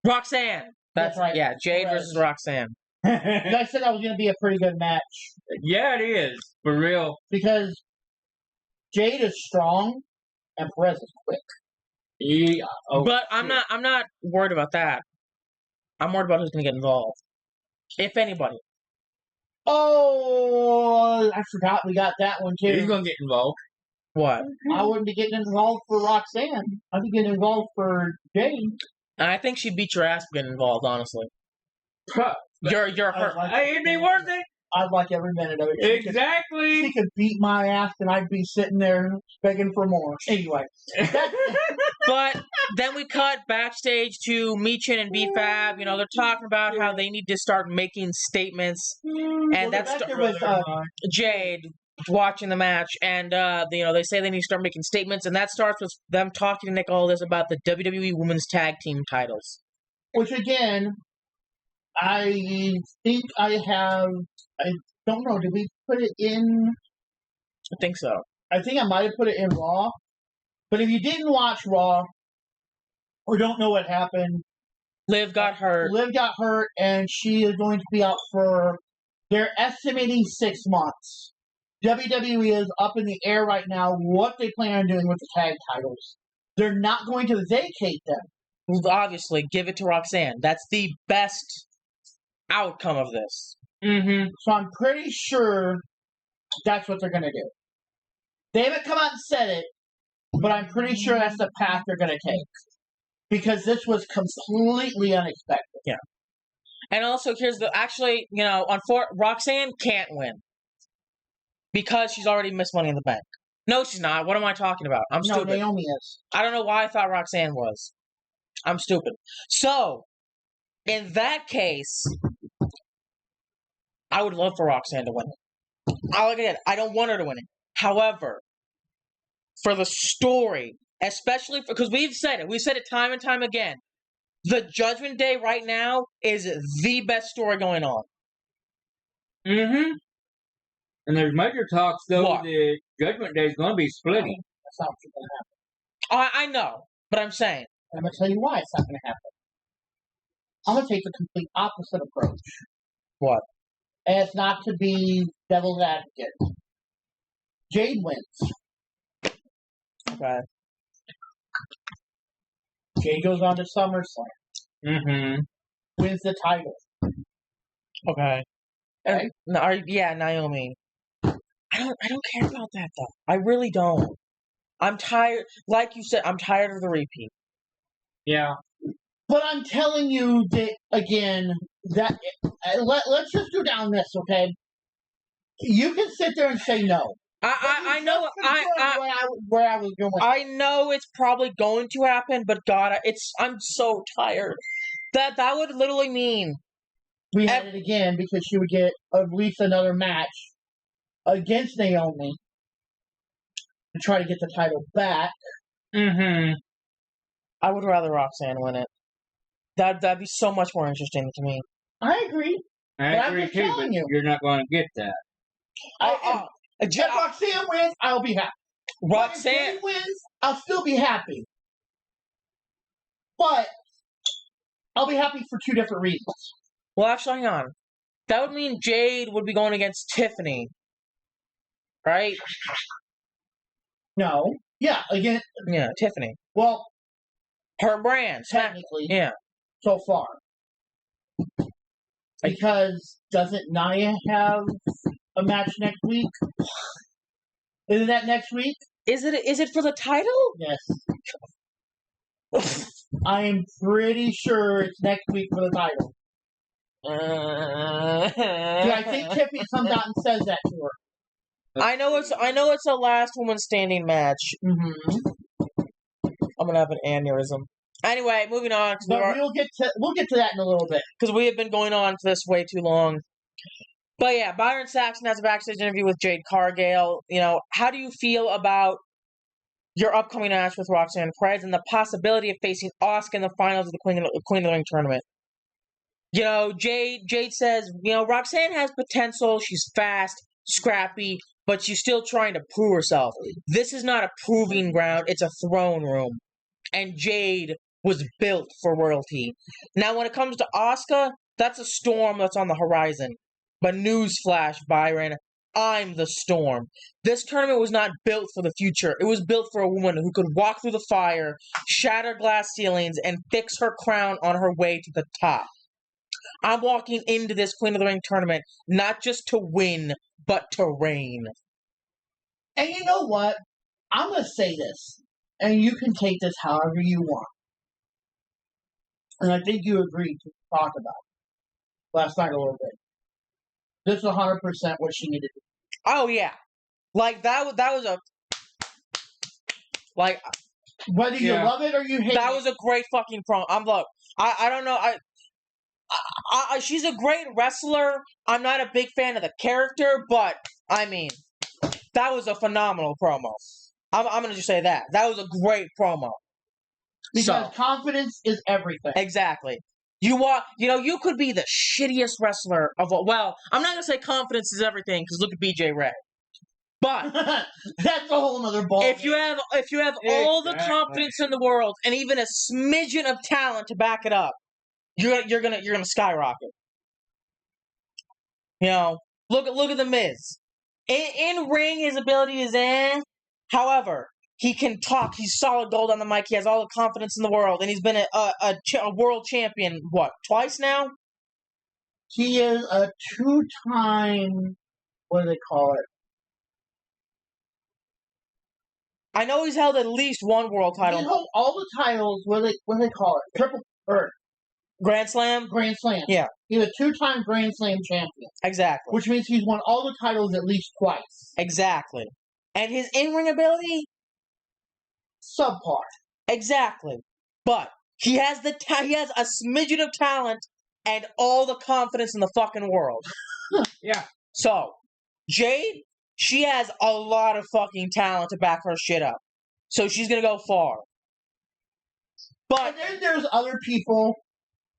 Roxanne. That's right. Yeah, Jade versus Roxanne. You guys said that was going to be a pretty good match. Yeah, it is. For real. Because Jade is strong and Perez is quick. Yeah. Oh, but I'm not worried about that. I'm worried about who's going to get involved. If anybody. Oh, I forgot we got that one too. Who's going to get involved? What? I wouldn't be getting involved for Roxanne. I'd be getting involved for Jade. I think she'd beat your ass getting involved, honestly. You're her. It'd be worth it. I'd like every minute of it. Exactly. She could beat my ass and I'd be sitting there begging for more. Anyway. But then we cut backstage to Michin and B-Fab. You know, they're talking about how they need to start making statements. And that's with Jade watching the match. And, they say they need to start making statements. And that starts with them talking to Nick Aldis about the WWE Women's Tag Team titles. Which, again, I think I have. I don't know. Did we put it in? I think so. I think I might have put it in Raw. But if you didn't watch Raw or don't know what happened, Liv got hurt. Liv got hurt, and she is going to be out for. They're estimating 6 months. WWE is up in the air right now. What they plan on doing with the tag titles? They're not going to vacate them. Obviously, give it to Roxanne. That's the best outcome of this. Mm-hmm. So I'm pretty sure that's what they're going to do. They haven't come out and said it, but I'm pretty sure that's the path they're going to take. Because this was completely unexpected. Yeah. And also, here's the... Actually, Roxanne can't win. Because she's already missed Money in the Bank. No, she's not. What am I talking about? I'm stupid. No, Naomi is. I don't know why I thought Roxanne was. I'm stupid. So, in that case, I would love for Roxanne to win it. I don't want her to win it. However, for the story, especially because we've said it time and time again, the Judgment Day right now is the best story going on. Mm-hmm. And there's major talks, though, What? that Judgment Day is going to be splitting. That's not what's going to happen. I know, but I'm saying. And I'm going to tell you why it's not going to happen. I'm going to take the complete opposite approach. What? And it's not to be devil's advocate. Jade wins. Okay. Jade goes on to SummerSlam. Mm-hmm. Wins the title. Okay. And, Naomi. I don't care about that though. I really don't. I'm tired. Like you said, I'm tired of the repeat. Yeah. But I'm telling you that again. That let's just go down this, okay? You can sit there and say no. I know. Where I was going. I know it's probably going to happen, but God, I'm so tired. That would literally mean we had it again because she would get at least another match against Naomi to try to get the title back. Mm-hmm. I would rather Roxanne win it. That'd be so much more interesting to me. I agree. I agree too, but you're not going to get that. If Roxanne wins, I'll be happy. Roxanne if Jade wins, I'll still be happy. But I'll be happy for 2 different reasons. Well, actually, hang on. That would mean Jade would be going against Tiffany. Right? No. Yeah, again. Yeah, Tiffany. Well, her brand. Technically. Yeah. So far. Because doesn't Nia have a match next week? Isn't that next week? Is it for the title? Yes. I am pretty sure it's next week for the title. I think Tiffany comes out and says that to her. I know it's a last woman standing match. Mm-hmm. I'm gonna have an aneurysm. Anyway, moving on. But we'll get to that in a little bit because we have been going on for this way too long. But yeah, Byron Saxton has a backstage interview with Jade Cargill. How do you feel about your upcoming match with Roxanne Perez and the possibility of facing Asuka in the finals of the Queen of the Ring tournament? Jade says, Roxanne has potential. She's fast, scrappy, but she's still trying to prove herself. This is not a proving ground. It's a throne room. And Jade was built for royalty. Now, when it comes to Asuka, that's a storm that's on the horizon. But newsflash, Byron, I'm the storm. This tournament was not built for the future. It was built for a woman who could walk through the fire, shatter glass ceilings, and fix her crown on her way to the top. I'm walking into this Queen of the Ring tournament not just to win, but to reign. And you know what? I'm going to say this, and you can take this however you want. And I think you agreed to talk about it last night a little bit. This is 100% what she needed to do. Oh, yeah. Like, that was a... Like... Whether you love it or you hate it. That was a great fucking promo. I don't know. She's a great wrestler. I'm not a big fan of the character, but, I mean, that was a phenomenal promo. I'm going to just say that. That was a great promo. Because confidence is everything. Exactly. You could be the shittiest wrestler of all. Well, I'm not gonna say confidence is everything because look at BJ Ray. But that's a whole other ball. if you have all the Exactly. confidence in the world and even a smidgen of talent to back it up, you're gonna skyrocket. Look at the Miz. In ring, his ability is in. However, he can talk. He's solid gold on the mic. He has all the confidence in the world, and he's been a world champion. What, twice now? He is a 2-time. What do they call it? I know he's held at least one world title. He holds all the titles. What do they call it? Triple or Grand Slam. Grand Slam. Yeah, he's a 2-time Grand Slam champion. exactly. Which means he's won all the titles at least twice. Exactly. And his in-ring ability, Subpar. exactly. But he has he has a smidgen of talent and all the confidence in the fucking world. Yeah. So, Jade, she has a lot of fucking talent to back her shit up. So she's gonna go far. But And then there's other people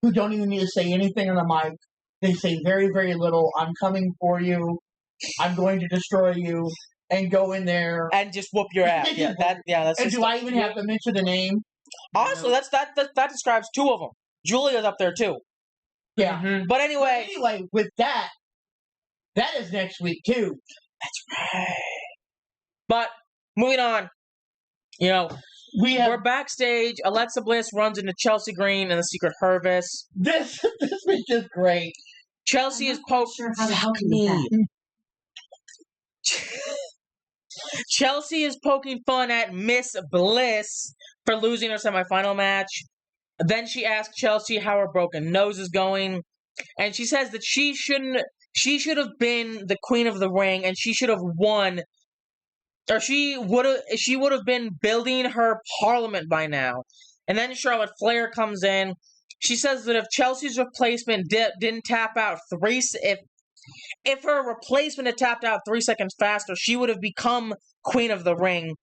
who don't even need to say anything on the mic. They say very, very little. I'm coming for you. I'm going to destroy you. And go in there. and just whoop your ass. That's And just, do I even have to mention the name? honestly, that describes two of them. Julia's up there too. Yeah. Mhm. But anyway, With that is next week too. but moving on. We We're have backstage. Alexa Bliss runs into Chelsea Green and the Secret Hervis. this week is great. Chelsea is I'm not sure how to help you with that. Chelsea is poking fun at Miss Bliss for losing her semifinal match. Then she asks Chelsea how her broken nose is going, and she says that she should have been the queen of the ring, and she should have won, or she would have been building her parliament by now. And then Charlotte Flair comes in. She says that if Chelsea's replacement didn't tap out if her replacement had tapped out 3 seconds faster, she would have become queen of the ring.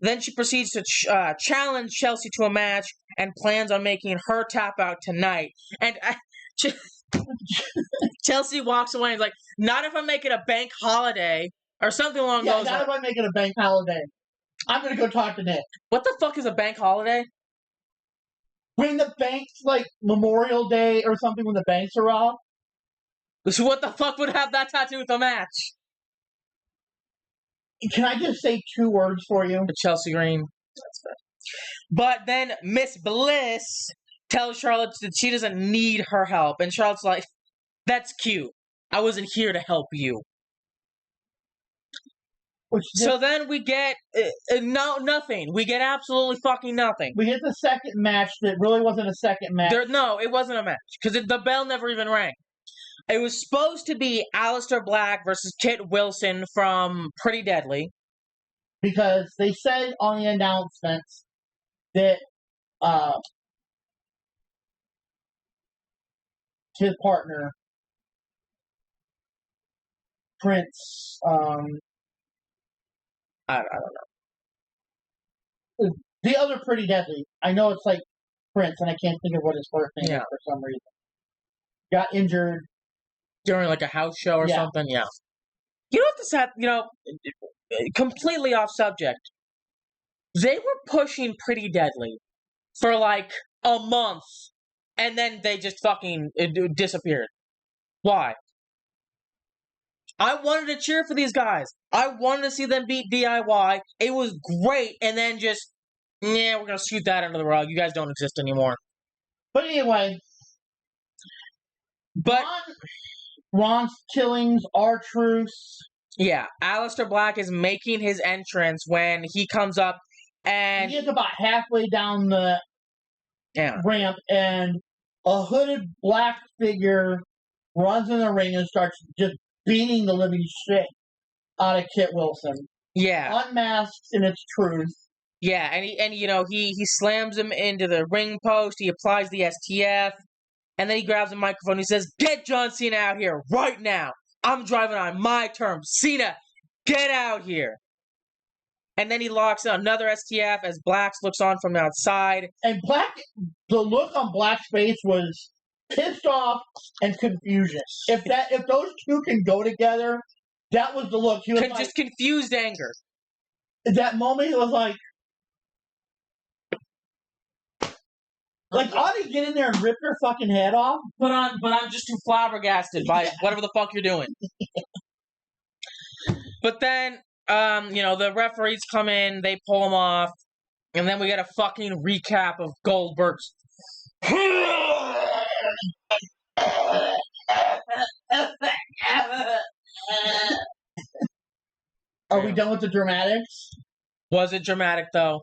Then she proceeds to challenge Chelsea to a match and plans on making her tap out tonight. And Chelsea walks away and is like, not if I make it a bank holiday or something along those Not lines. if I make it a bank holiday. I'm gonna go talk to Nick. What the fuck is a bank holiday? When the banks Memorial Day or something, when the banks are off. So what the fuck would have that to do with the match? Can I just say 2 words for you? Chelsea Green. But then Miss Bliss tells Charlotte that she doesn't need her help. And Charlotte's like, that's cute. I wasn't here to help you. So then we get nothing. We get absolutely fucking nothing. We get the second match that really wasn't a second match. No, it wasn't a match. Because the bell never even rang. It was supposed to be Aleister Black versus Kit Wilson from Pretty Deadly. Because they said on the announcements that his partner, Prince, I don't know. the other Pretty Deadly. I know it's like Prince, and I can't think of what his first name is Yeah. for some reason. Got injured. During like a house show or Yeah. something, yeah. You know what this had, completely off subject. They were pushing Pretty Deadly for like a month, and then they just fucking disappeared. Why? I wanted to cheer for these guys. I wanted to see them beat DIY. It was great, and then just, we're gonna scoot that under the rug. You guys don't exist anymore. But anyway, But Ron's killings are truce. yeah, Aleister Black is making his entrance when he comes up, and He gets about halfway down the ramp, and a hooded black figure runs in the ring and starts just beating the living shit out of Kit Wilson. yeah, Unmasked in its truth. yeah, and he slams him into the ring post. He applies the STF, and then he grabs a microphone. He says, "Get John Cena out here right now. I'm driving on my terms. Cena, get out here." And then he locks another STF as Black looks on from outside. And the look on Black's face was pissed off and confusion. If those two can go together, that was the look. He was like, just confused anger. that moment he was like, ought to get in there and rip your fucking head off. But I'm just too flabbergasted by whatever the fuck you're doing. But then, the referees come in, they pull him off, and then we get a fucking recap of Goldberg's. Are we done with the dramatics? Was it dramatic, though?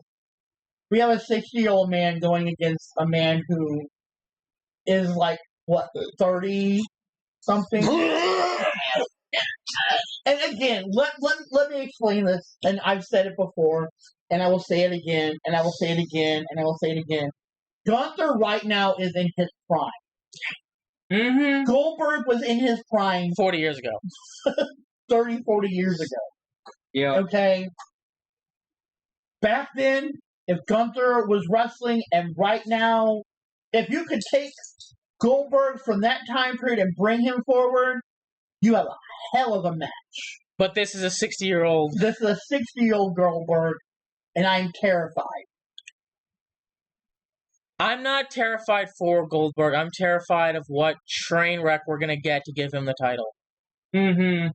We have a 60-year-old man going against a man who is 30-something? And again, let me explain this, and I've said it before, and I will say it again, and I will say it again, and I will say it again. Gunther right now is in his prime. Mm-hmm. Goldberg was in his prime 40 years ago. 30, 40 years ago. Yeah. Okay? Back then, if Gunther was wrestling, and right now, if you could take Goldberg from that time period and bring him forward, you have a hell of a match. But this is a 60-year-old. This is a 60-year-old Goldberg, and I'm terrified. I'm not terrified for Goldberg. I'm terrified of what train wreck we're going to get to give him the title. Mm-hmm.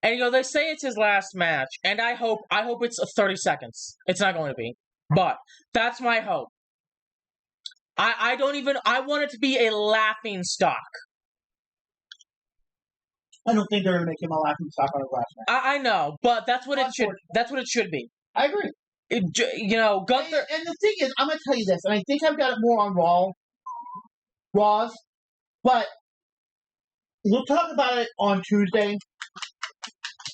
And, they say it's his last match, and I hope it's 30 seconds. It's not going to be. But that's my hope. I want it to be a laughing stock. I don't think they're going to make him a laughing stock on his last match. I know, but that's what it should be. I agree. Gunther. And the thing is, I'm going to tell you this, and I think I've got it more on Raw's, but we'll talk about it on Tuesday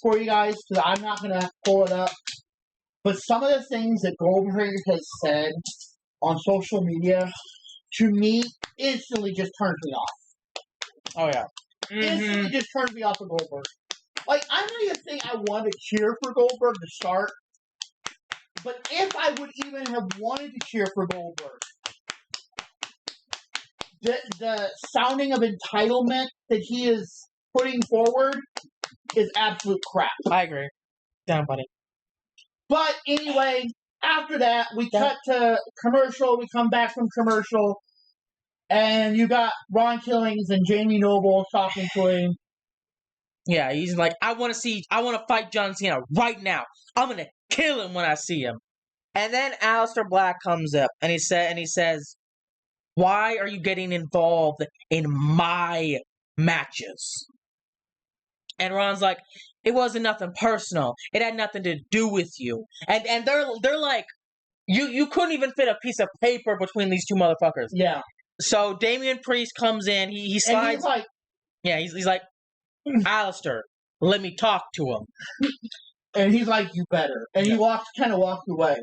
for you guys, because I'm not going to pull it up. But some of the things that Goldberg has said on social media, to me, instantly just turns me off. Oh, yeah. Instantly just turns me off of Goldberg. I don't even think I wanted to cheer for Goldberg to start. But if I would even have wanted to cheer for Goldberg, the sounding of entitlement that he is putting forward is absolute crap. I agree. Down, buddy. But anyway, after that, we cut to commercial. We come back from commercial, and you got Ron Killings and Jamie Noble talking to him. Yeah, he's like, I want to fight John Cena right now. I'm going to kill him when I see him. And then Aleister Black comes up, and he says, why are you getting involved in my matches? And Ron's like, it wasn't nothing personal. It had nothing to do with you. And they're like, you couldn't even fit a piece of paper between these two motherfuckers. Yeah. So Damian Priest comes in. He slides. And he's like, yeah, he's like, Aleister, let me talk to him. And he's like, you better. And he kind of walks away.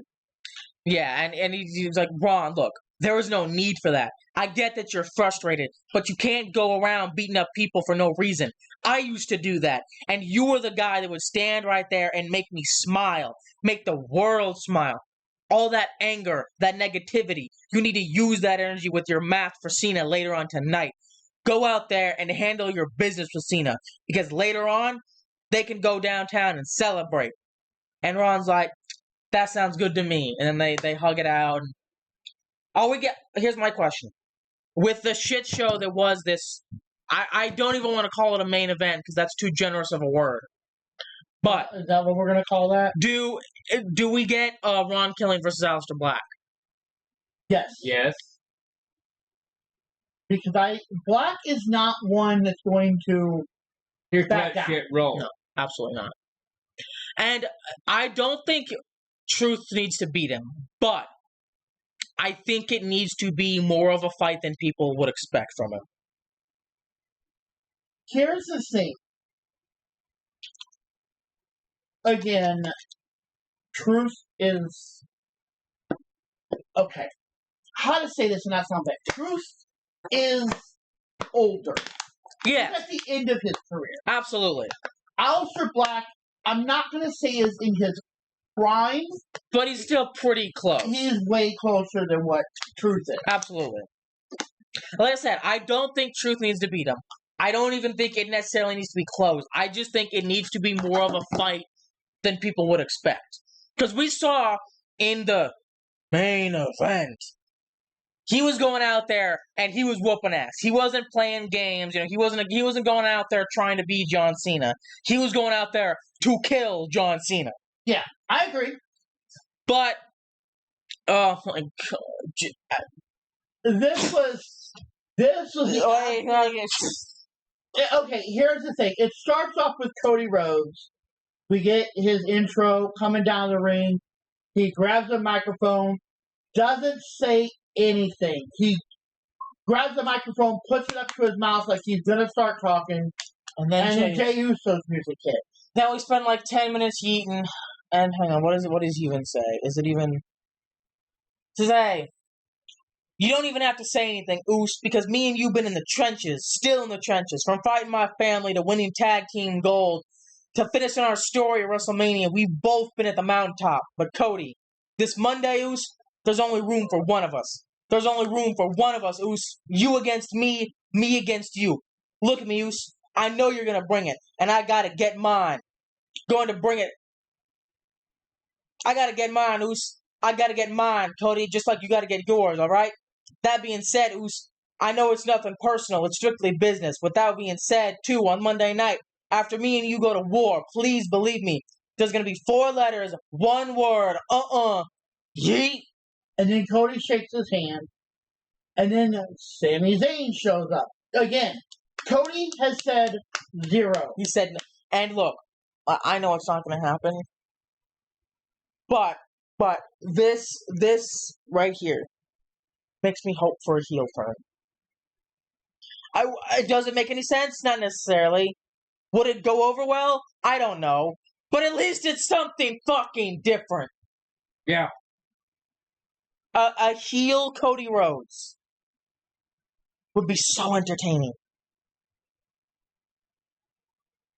Yeah, and he's like, Ron, look, there was no need for that. I get that you're frustrated, but you can't go around beating up people for no reason. I used to do that, and you were the guy that would stand right there and make me smile, make the world smile. All that anger, that negativity, you need to use that energy with your match for Cena later on tonight. Go out there and handle your business with Cena, because later on, they can go downtown and celebrate. And Ron's like, that sounds good to me. And then they hug it out. Here's my question. With the shit show that was this, I don't even want to call it a main event because that's too generous of a word. But is that what we're going to call that? Do we get Ron Killing versus Aleister Black? Yes. Yes. Because Black is not one that's going to Here's that shit roll. No, absolutely not. And I don't think Truth needs to beat him, but I think it needs to be more of a fight than people would expect from him. Here's the thing. Again, Truth is... Okay. How to say this and not sound bad. Truth is older. Yeah. He's at the end of his career. Absolutely. Aleister Black, I'm not going to say is in his prime. But he's still pretty close. He is way closer than what Truth is. Absolutely. Like I said, I don't think Truth needs to beat him. I don't even think it necessarily needs to be close. I just think it needs to be more of a fight than people would expect. Because we saw in the main event, he was going out there and he was whooping ass. He wasn't playing games. He wasn't going out there trying to be John Cena. He was going out there to kill John Cena. Yeah, I agree. But oh my god. This was okay, here's the thing. It starts off with Cody Rhodes. We get his intro coming down the ring. He grabs the microphone, doesn't say anything. He grabs the microphone, puts it up to his mouth like he's gonna start talking, And then Jey Uso's music hits. Now we spend like 10 minutes yeeting, and hang on, what does he even say? Is it even... It says, hey, you don't even have to say anything, Oos, because me and you been in the trenches, still in the trenches, from fighting my family to winning tag team gold, to finishing our story at WrestleMania. We've both been at the mountaintop. But Cody, this Monday, Oos, there's only room for one of us. There's only room for one of us, Oos. You against me, me against you. Look at me, Oos. I know you're going to bring it, and I got to get mine. Going to bring it. I got to get mine, Oos. I got to get mine, Cody, just like you got to get yours, all right? That being said, Oos, I know it's nothing personal. It's strictly business. With that being said, too, on Monday night, after me and you go to war, please believe me, there's going to be 4 letters, 1 word, yeet. And then Cody shakes his hand, and then Sami Zayn shows up. Again, Cody has said 0. He said, and look, I know it's not going to happen, but this right here makes me hope for a heel turn. Does it make any sense? Not necessarily. Would it go over well? I don't know. But at least it's something fucking different. Yeah. A heel Cody Rhodes would be so entertaining.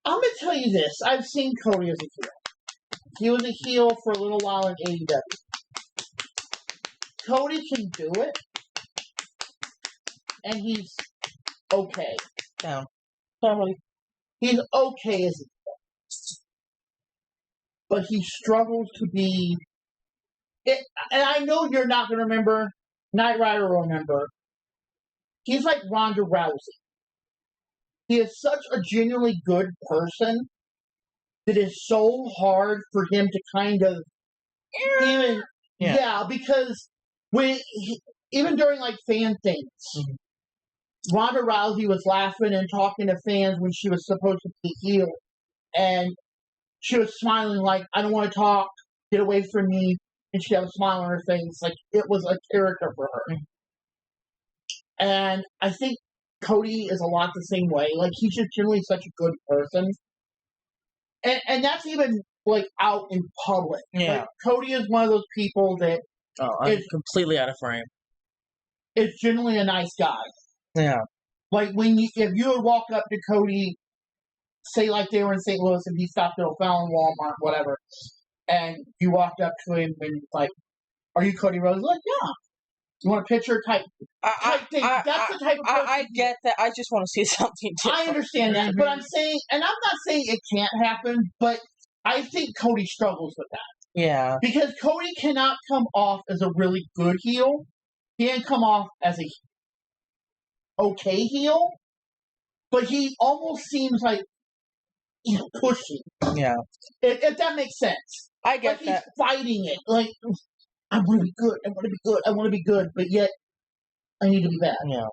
I'm going to tell you this. I've seen Cody as a heel. He was a heel for a little while in AEW. Cody can do it. And he's okay. No. Family. He's okay as a heel. But he struggles to be... and I know you're not going to remember. Knight Rider will remember. He's like Ronda Rousey. He is such a genuinely good person that it's so hard for him to kind of even... Yeah, because even during like fan things, Ronda Rousey was laughing and talking to fans when she was supposed to be heel. And she was smiling like, I don't want to talk, get away from me. And she had a smile on her face. Like, it was a character for her. And I think Cody is a lot the same way. Like, he's just generally such a good person. And that's even, like, out in public. Yeah. Like, Cody is one of those people that... Oh, I'm completely out of frame. Is generally a nice guy. Yeah. Like, if you would walk up to Cody, say like they were in St. Louis and he stopped at O'Fallon, Walmart, whatever, and you walked up to him and like, are you Cody Rhodes? Like, yeah. You want a picture type thing. That's the type of person. I get that. I just want to see something different. I understand that. But I'm saying, and I'm not saying it can't happen, but I think Cody struggles with that. Yeah. Because Cody cannot come off as a really good heel. He can come off as a okay heel, but he almost seems like he's pushing. Yeah. If that makes sense. I get like that. He's fighting it. Like, I want to be good. I want to be good. I want to be good. But yet, I need to be bad. Yeah.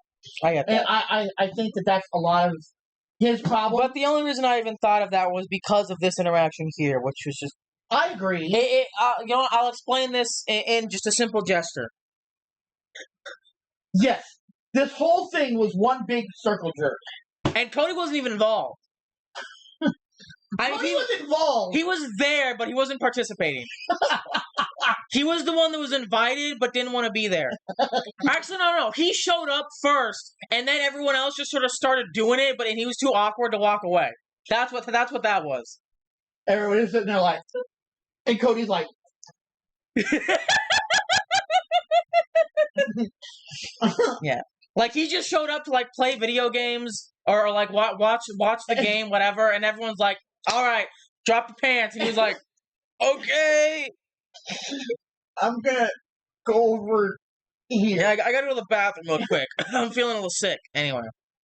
I get that. And I think that's a lot of his problem. But the only reason I even thought of that was because of this interaction here, which was just... I agree. You know, I'll explain this in just a simple gesture. Yes. This whole thing was one big circle jerk. And Cody wasn't even involved. Cody was involved. He was there, but he wasn't participating. He was the one that was invited, but didn't want to be there. Actually, no. He showed up first, and then everyone else just sort of started doing it, and he was too awkward to walk away. That's what that was. Everyone is sitting there like, and Cody's like, yeah. Like he just showed up to like play video games or like watch the game, whatever, and everyone's like, "All right, drop the pants," and he was like, "Okay." I'm gonna go over here. Yeah, I gotta go to the bathroom real quick. I'm feeling a little sick. Anyway,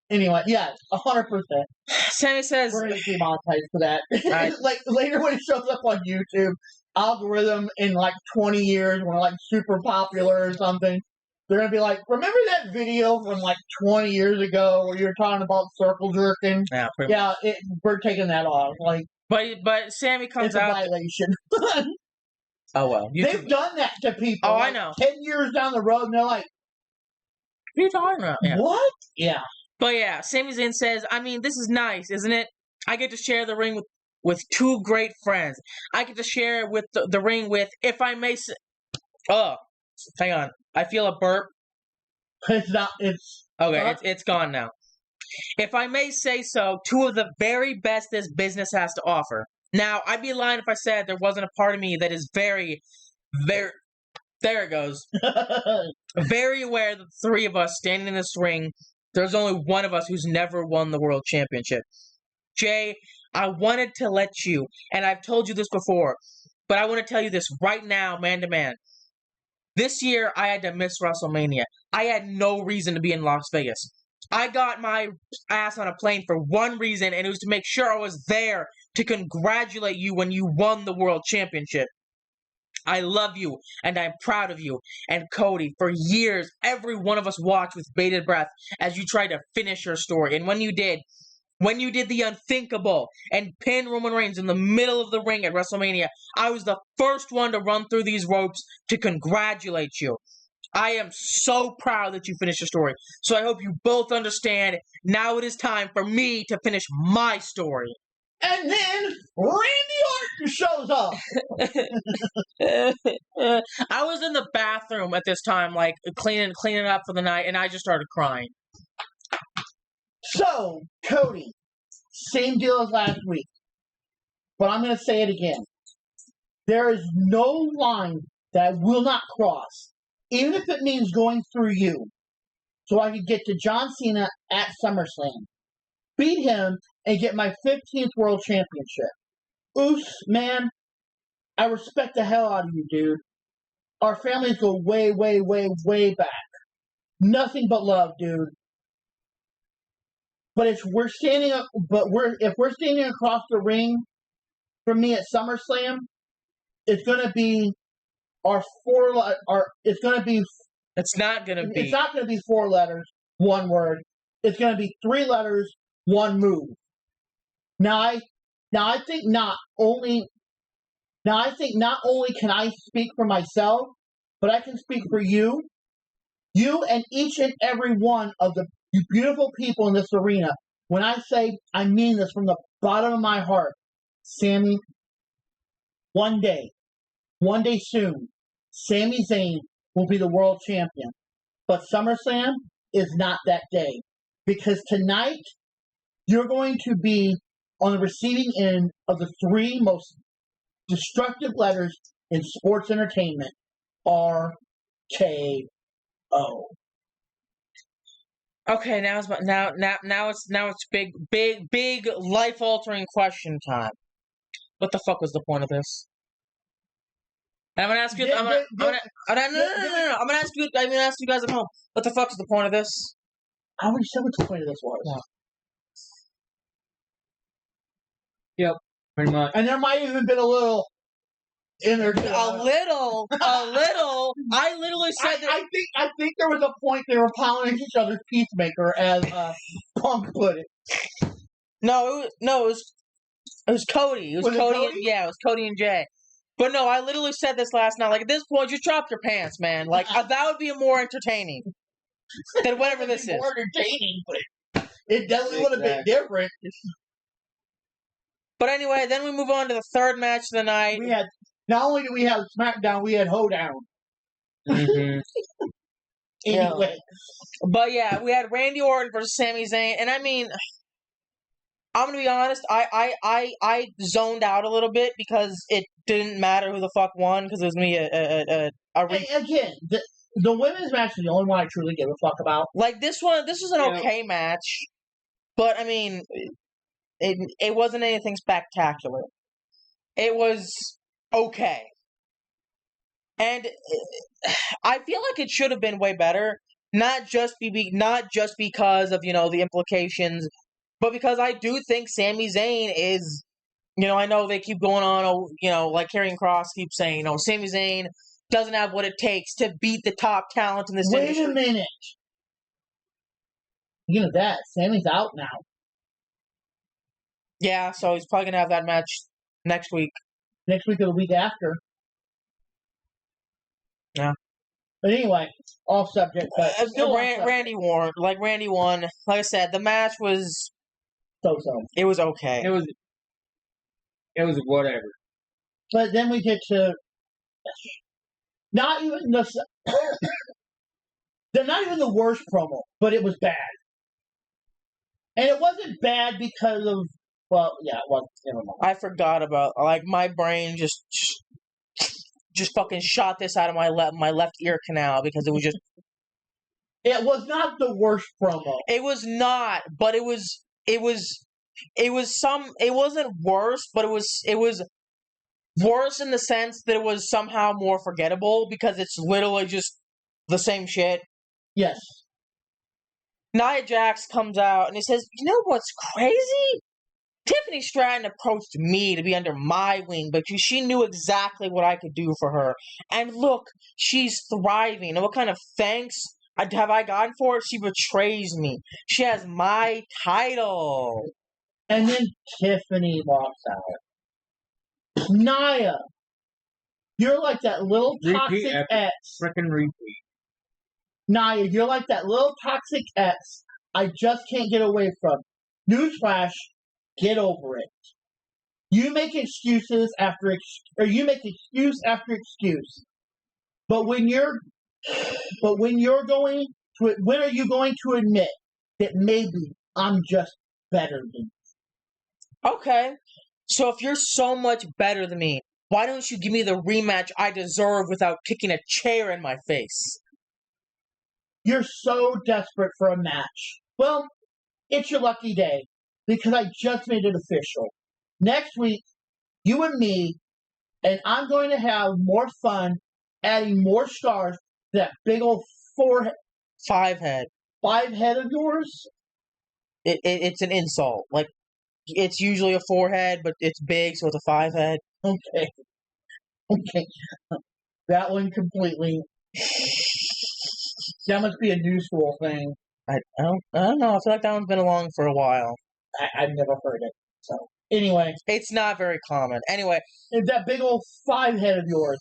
Yeah, 100%. Sammy says, We're gonna get demonetized for that. Right. Like later when it shows up on YouTube, algorithm in like 20 years when like super popular or something, they're gonna be like, remember that video from like 20 years ago where you were talking about circle jerking? "Yeah, Yeah, we're taking that off. Like, but Sammy comes it's a out. violation. Oh well, They've done that to people. Oh, like, I know. 10 years down the road, and they're like, What are you talking about? Yeah. what? Yeah. But yeah, Sami Zayn says, I mean, this is nice, isn't it? I get to share the ring with two great friends. I get to share with the ring with, if I may say... Oh, hang on. I feel a burp. It's not, it's... Okay, it's gone now. If I may say so, two of the very best this business has to offer. Now, I'd be lying if I said there wasn't a part of me that is very, very... There it goes. Very aware that the three of us standing in this ring, there's only one of us who's never won the world championship. Jay, I wanted to let you, and I've told you this before, but I want to tell you this right now, man to man. This year, I had to miss WrestleMania. I had no reason to be in Las Vegas. I got my ass on a plane for one reason, and it was to make sure I was there to congratulate you when you won the world championship. I love you, and I'm proud of you. And Cody, for years, every one of us watched with bated breath as you tried to finish your story. And when you did the unthinkable and pin Roman Reigns in the middle of the ring at WrestleMania, I was the first one to run through these ropes to congratulate you. I am so proud that you finished your story. So I hope you both understand. Now it is time for me to finish my story. And then Randy Orton shows up. I was in the bathroom at this time, like cleaning up for the night, and I just started crying. So, Cody, same deal as last week. But I'm going to say it again. There is no line that I will not cross, even if it means going through you, so I can get to John Cena at SummerSlam, beat him, and get my 15th World Championship. Oos, man, I respect the hell out of you, dude. Our families go way, way, way, way back. Nothing but love, dude. But if we're standing across the ring from me at SummerSlam, it's gonna be It's not gonna be. It's not gonna be 4 letters, 1 word. It's gonna be 3 letters, 1 move. Now I think not only can I speak for myself, but I can speak for you and each and every one of the beautiful people in this arena. When I say, I mean this from the bottom of my heart. Sami, one day soon, Sami Zayn will be the world champion. But SummerSlam is not that day. Because tonight, you're going to be on the receiving end of the 3 most destructive letters in sports entertainment. RKO. Okay, now it's big life altering question time. What the fuck was the point of this? And I'm gonna ask you. I'm gonna ask you guys at home. What the fuck is the point of this? I already said what the point of this was. Yeah. Yep, pretty much. And there might even been a little in there. A little. I literally said that. I think there was a point they were pounding each other's peacemaker, as Punk put it. No, it was Cody. It was Cody. It was Cody and Jay. But no, I literally said this last night. Like, at this point, just drop your pants, man. Like, that would be more entertaining than whatever this is. More entertaining, but it definitely would have been different. But anyway, then we move on to the third match of the night. We had, not only do we have SmackDown, we had Hoedown. Mm-hmm. Anyway. But yeah, we had Randy Orton versus Sami Zayn. And I mean, I'm gonna be honest. I zoned out a little bit because it didn't matter who the fuck won because it was me a Again, the women's match is the only one I truly give a fuck about. like this one. This was an okay match, but I mean, it wasn't anything spectacular. It was okay, and I feel like it should have been way better. Not just because of the implications, but because I do think Sami Zayn is. I know they keep going on, like Karrion Kross keeps saying, Sami Zayn doesn't have what it takes to beat the top talent in this industry. Wait a minute. That, Sammy's out now. Yeah, so he's probably going to have that match next week. Next week or the week after. Yeah. But anyway, off subject. But Randy won. Randy won. Like I said, the match was... So-so. It was okay. It was whatever. But then we get to not even they're not even the worst promo, but it was bad. And it wasn't bad because of it wasn't. Never mind. I forgot about my brain just fucking shot this out of my left ear canal because it was just. It was not the worst promo. It was not, but it was. It wasn't worse, but it was worse in the sense that it was somehow more forgettable because it's literally just the same shit. Yes. Nia Jax comes out and he says, "You know what's crazy? Tiffany Stratton approached me to be under my wing, but she knew exactly what I could do for her. And look, she's thriving. And what kind of thanks have I gotten for it? She betrays me. She has my title." And then Tiffany walks out. Nia, you're like that little toxic ex. Frickin' repeat. Nia, you're like that little toxic ex I just can't get away from. Newsflash, get over it. You make excuses after excuse after excuse. But when are you going to admit that maybe I'm just better than you? Okay, so if you're so much better than me, why don't you give me the rematch I deserve without kicking a chair in my face? You're so desperate for a match. Well, it's your lucky day, because I just made it official. Next week, you and me, and I'm going to have more fun adding more stars to that big old Five head of yours. It's an insult. It's usually a 4-head, but it's big, so it's a 5-head. Okay. That one completely. That must be a new school thing. I don't know. I feel like that one's been along for a while. I've never heard it. So anyway, it's not very common. Anyway, it's that big old 5-head of yours,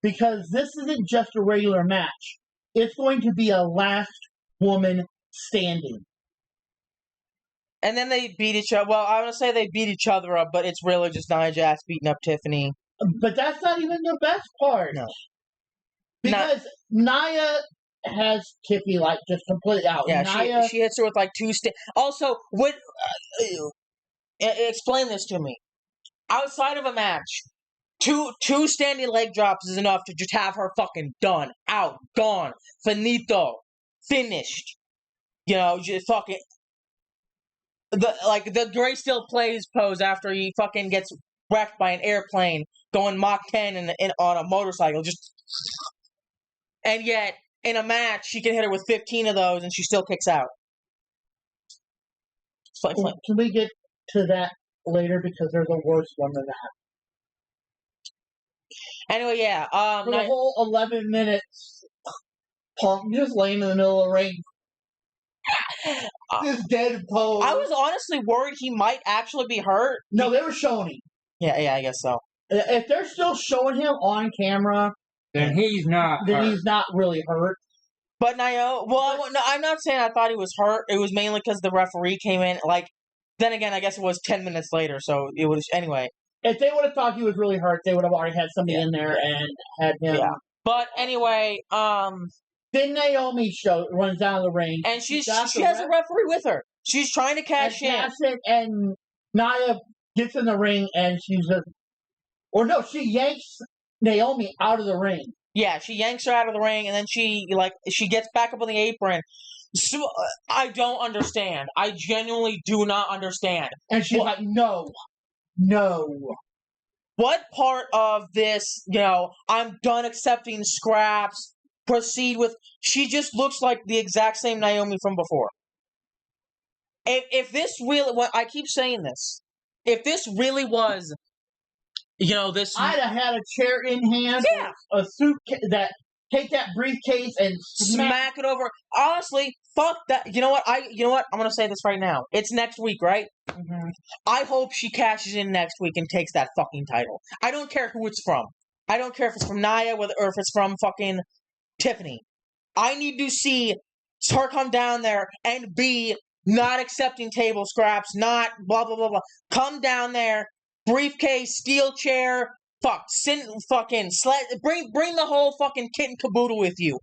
because this isn't just a regular match. It's going to be a last woman standing. And then they beat each other. Well, I want to say they beat each other up, but it's really just Nia Jax beating up Tiffany. But that's not even the best part. No. Because Nia has Tiffany just completely out. Yeah, Nia, she hits her with 2 Also, explain this to me. Outside of a match, two standing leg drops is enough to just have her fucking done, out, gone, finito, finished. Just fucking. The Gray still plays pose after he fucking gets wrecked by an airplane going Mach 10 on a motorcycle. And yet, in a match, she can hit her with 15 of those and she still kicks out. Can we get to that later? Because there's a worse one than that. Anyway, yeah. For the whole 11 minutes, Punk just laying in the middle of the ring. This dead pose. I was honestly worried he might actually be hurt. No, they were showing him. Yeah, I guess so. If they're still showing him on camera, then he's not. He's not really hurt. But no, I'm not saying I thought he was hurt. It was mainly because the referee came in. Then again, I guess it was 10 minutes later, so it was anyway. If they would have thought he was really hurt, they would have already had somebody in there and had him. Yeah. But anyway, then Naomi runs out of the ring, and she has a referee with her. She's trying to cash in, and Nia gets in the ring and she's just, or no, she yanks Naomi out of the ring. Yeah, she yanks her out of the ring, and then she gets back up on the apron. So, I don't understand. I genuinely do not understand. And she's like, no. What part of this, I'm done accepting scraps, proceed with... She just looks like the exact same Naomi from before. If this really... I keep saying this. If this really was... this... I'd have had a chair in hand, Yeah. a suitcase, take that briefcase and smack it over. Honestly, fuck that. You know what? I'm gonna say this right now. It's next week, right? Mm-hmm. I hope she cashes in next week and takes that fucking title. I don't care who it's from. I don't care if it's from Nia or if it's from fucking Tiffany. I need to see her come down there and be not accepting table scraps, not blah blah blah blah. Come down there, briefcase, steel chair. Bring the whole fucking kit and caboodle with you.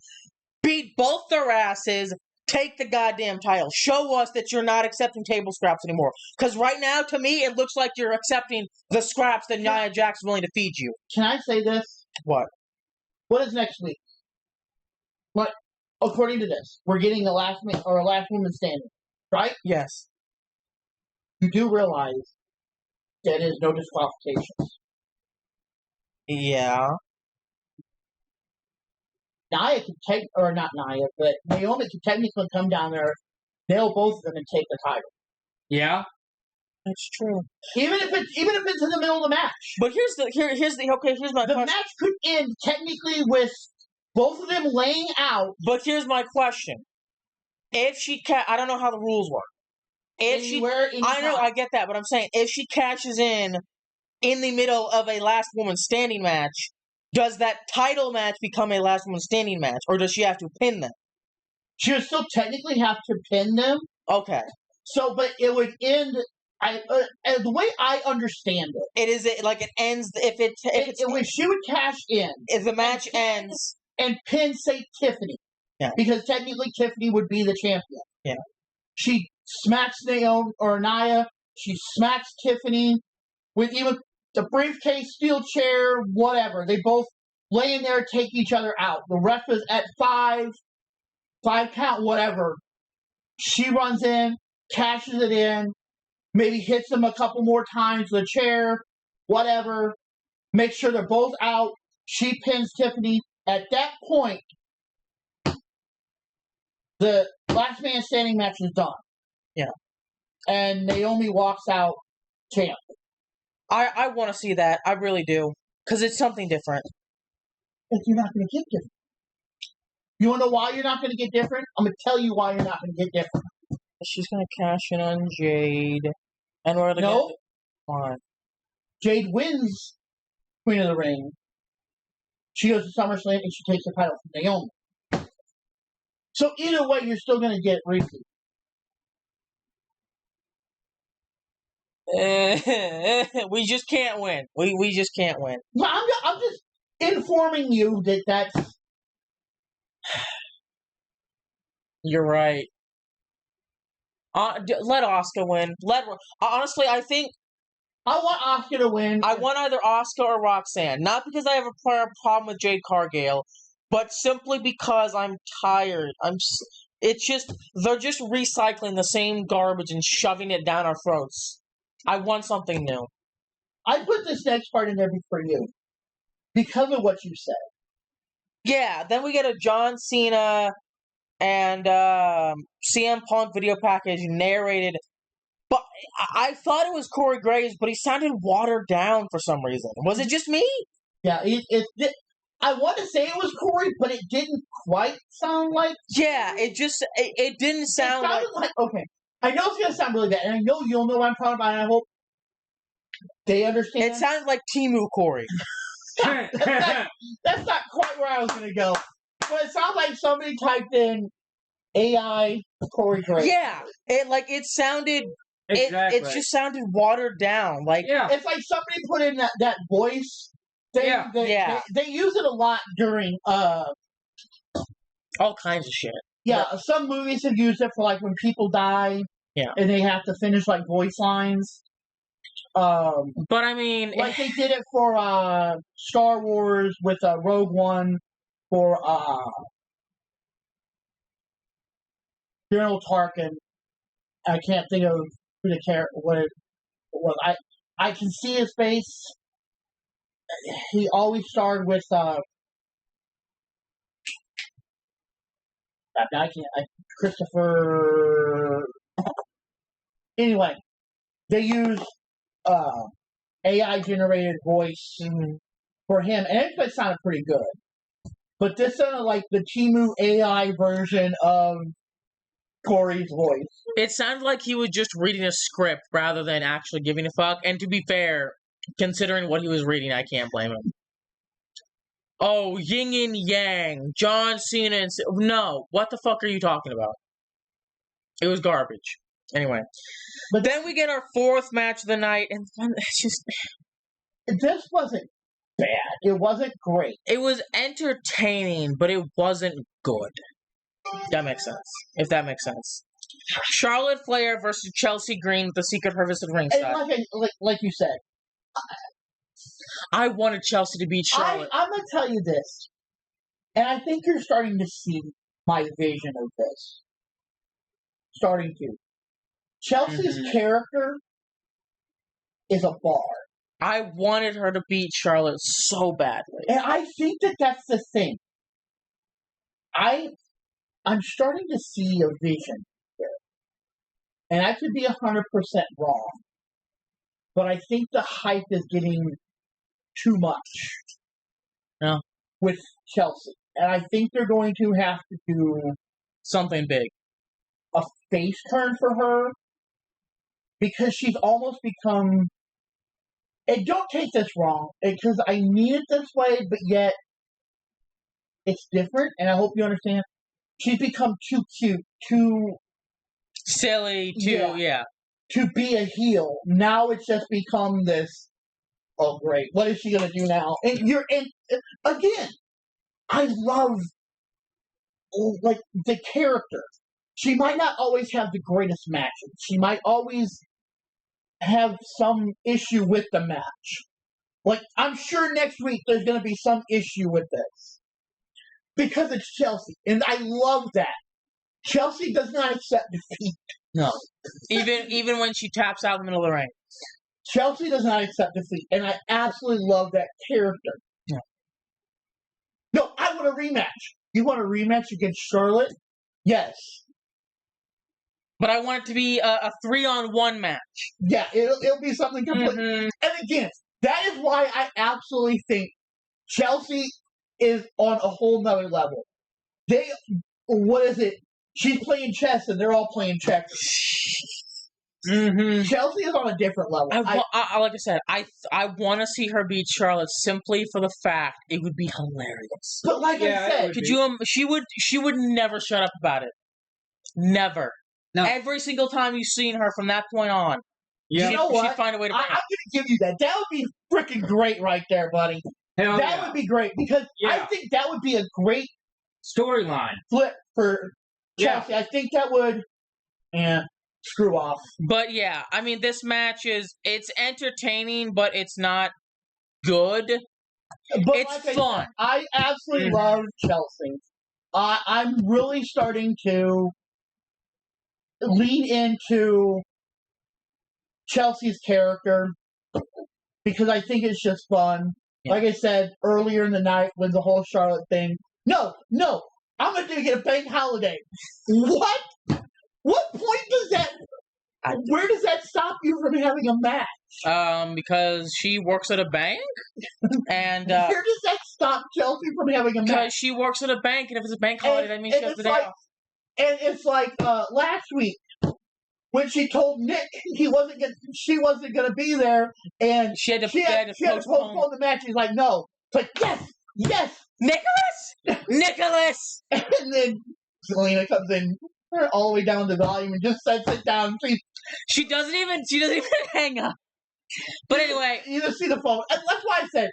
Beat both their asses. Take the goddamn title. Show us that you're not accepting table scraps anymore. Because right now, to me, it looks like you're accepting the scraps that Nia Jax's willing to feed you. Can I say this? What? What is next week? What? According to this, we're getting a last woman standing, right? Yes. You do realize there is no disqualifications. Yeah. Nia can not Nia, but Naomi can technically come down there, nail both of them, and take the title. Yeah, that's true. Even if it's in the middle of the match. But here's my the question. match could end technically with both of them laying out. But here's my question: if she I don't know how the rules work. I get that, but I'm saying if she cashes in the middle of a last woman standing match, does that title match become a last woman standing match, or does she have to pin them? She would still technically have to pin them. Okay. So, but it would end. The way I understand it, it ends when she would cash in if the match ends and pin, say, Tiffany. Yeah. Because technically Tiffany would be the champion. Yeah. She smacks Naomi or Nia. She smacks Tiffany with even the briefcase, steel chair, whatever. They both lay in there, take each other out. The ref is at 5 count, whatever. She runs in, cashes it in, maybe hits them a couple more times with a chair, whatever. Make sure they're both out. She pins Tiffany. At that point, the last man standing match is done. Yeah. And Naomi walks out champ. I want to see that. I really do. Because it's something different. But you're not going to get different. You want to know why you're not going to get different? I'm going to tell you why you're not going to get different. She's going to cash in on Jade. And we're going to Fine. Jade wins Queen of the Ring. She goes to SummerSlam and she takes the title from Naomi. So either way, you're still going to get repeat. We just can't win. We just can't win. I'm just informing you that that's... You're right. Let Asuka win. Honestly, I think I want Asuka to win. I want either Asuka or Roxanne. Not because I have a problem with Jade Cargill, but simply because I'm tired. It's just they're just recycling the same garbage and shoving it down our throats. I want something new. I put this next part in there for you because of what you said. Yeah, then we get a John Cena and CM Punk video package narrated. But I thought it was Corey Graves, but he sounded watered down for some reason. Was it just me? Yeah, I want to say it was Corey, but it didn't quite sound like... Yeah, it didn't sound like... Okay, I know it's going to sound really bad, and I know you'll know what I'm talking about, and I hope they understand. It sounded like Timu Corey. That's not quite where I was going to go. But it sounds like somebody typed in AI Corey Graves. Yeah, it sounded... Exactly. It just sounded watered down. It's like somebody put in that voice thing. Yeah. They use it a lot during... all kinds of shit. Yeah, some movies have used it for when people die. Yeah. And they have to finish voice lines. But I mean, Like they did it for Star Wars with Rogue One for General Tarkin. I can't think of who the character what it was. I can see his face. He always starred with Christopher. Anyway, they used AI generated voice for him, and it sounded pretty good. But this sounded like the Timu AI version of Corey's voice. it sounded like he was just reading a script rather than actually giving a fuck. And to be fair, considering what he was reading, I can't blame him. Oh, yin and yang, John Cena and... No, what the fuck are you talking about? It was garbage. Anyway. But then we get our fourth match of the night, and it's just... This wasn't bad. It wasn't great. It was entertaining, but it wasn't good. That makes sense. If that makes sense. Charlotte Flair versus Chelsea Green with the Secret Service at ringside. Like you said, I wanted Chelsea to beat Charlotte. I'm going to tell you this, and I think you're starting to see my vision of this. Starting to. Chelsea's character is a bar. I wanted her to beat Charlotte so badly. And I think that's the thing. I'm starting to see a vision here. And I could be 100% wrong. But I think the hype is getting too much with Chelsea. And I think they're going to have to do something big. A face turn for her. Because she's almost become... And don't take this wrong, because I mean it this way, but yet it's different, and I hope you understand. She's become too cute, too... silly, to be a heel. Now it's just become this, oh great, what is she going to do now? And again, I love, like, the character. She might not always have the greatest matches. She might always have some issue with the match. Like, I'm sure next week there's going to be some issue with this. Because it's Chelsea. And I love that. Chelsea does not accept defeat. No. Even when she taps out in the middle of the ring. Chelsea does not accept defeat. And I absolutely love that character. Yeah. No, I want a rematch. You want a rematch against Charlotte? Yes. But I want it to be a 3-on-1 match. Yeah, it'll be something completely... Mm-hmm. And again, that is why I absolutely think Chelsea is on a whole nother level. What is it? She's playing chess and they're all playing checkers. Mm-hmm. Chelsea is on a different level. Like I said, I want to see her beat Charlotte simply for the fact it would be hilarious. But like I said, she would never shut up about it. Never. No. Every single time you've seen her from that point on, you know what? She'd find a way to. I'm going to give you that. That would be freaking great right there, buddy. That would be great because I think that would be a great storyline flip for Chelsea. I think that would. And screw off. But yeah, I mean, this match it's entertaining, but it's not good. But it's fun. I absolutely love Chelsea. I'm really starting to lean into Chelsea's character because I think it's just fun. Yeah. Like I said earlier in the night when the whole Charlotte thing. No, I'm going to get a bank holiday. What? What point does that? Where does that stop you from having a match? Because she works at a bank, and where does that stop Chelsea from having a match? Because she works at a bank, and if it's a bank holiday, that means she has the day off. And it's like last week when she told Nick she wasn't going to be there, and she had to postpone the match. He's like, no. It's like, yes, Nicholas, and then Selena comes in all the way down the volume and just said, "Sit down, please." She doesn't even hang up. But anyway, you just see the phone. And that's why I said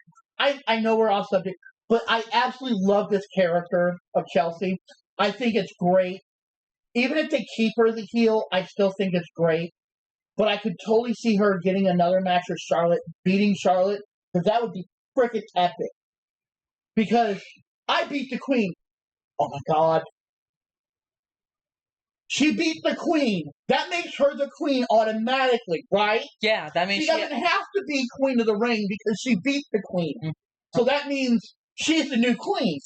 I know we're off subject, but I absolutely love this character of Chelsea. I think it's great. Even if they keep her the heel, I still think it's great. But I could totally see her getting another match with Charlotte, beating Charlotte, because that would be freaking epic. Because I beat the Queen. Oh my God. She beat the Queen. That makes her the Queen automatically, right? Yeah, that means She doesn't have to be Queen of the Ring because she beat the Queen. Mm. So that means she's the new Queen.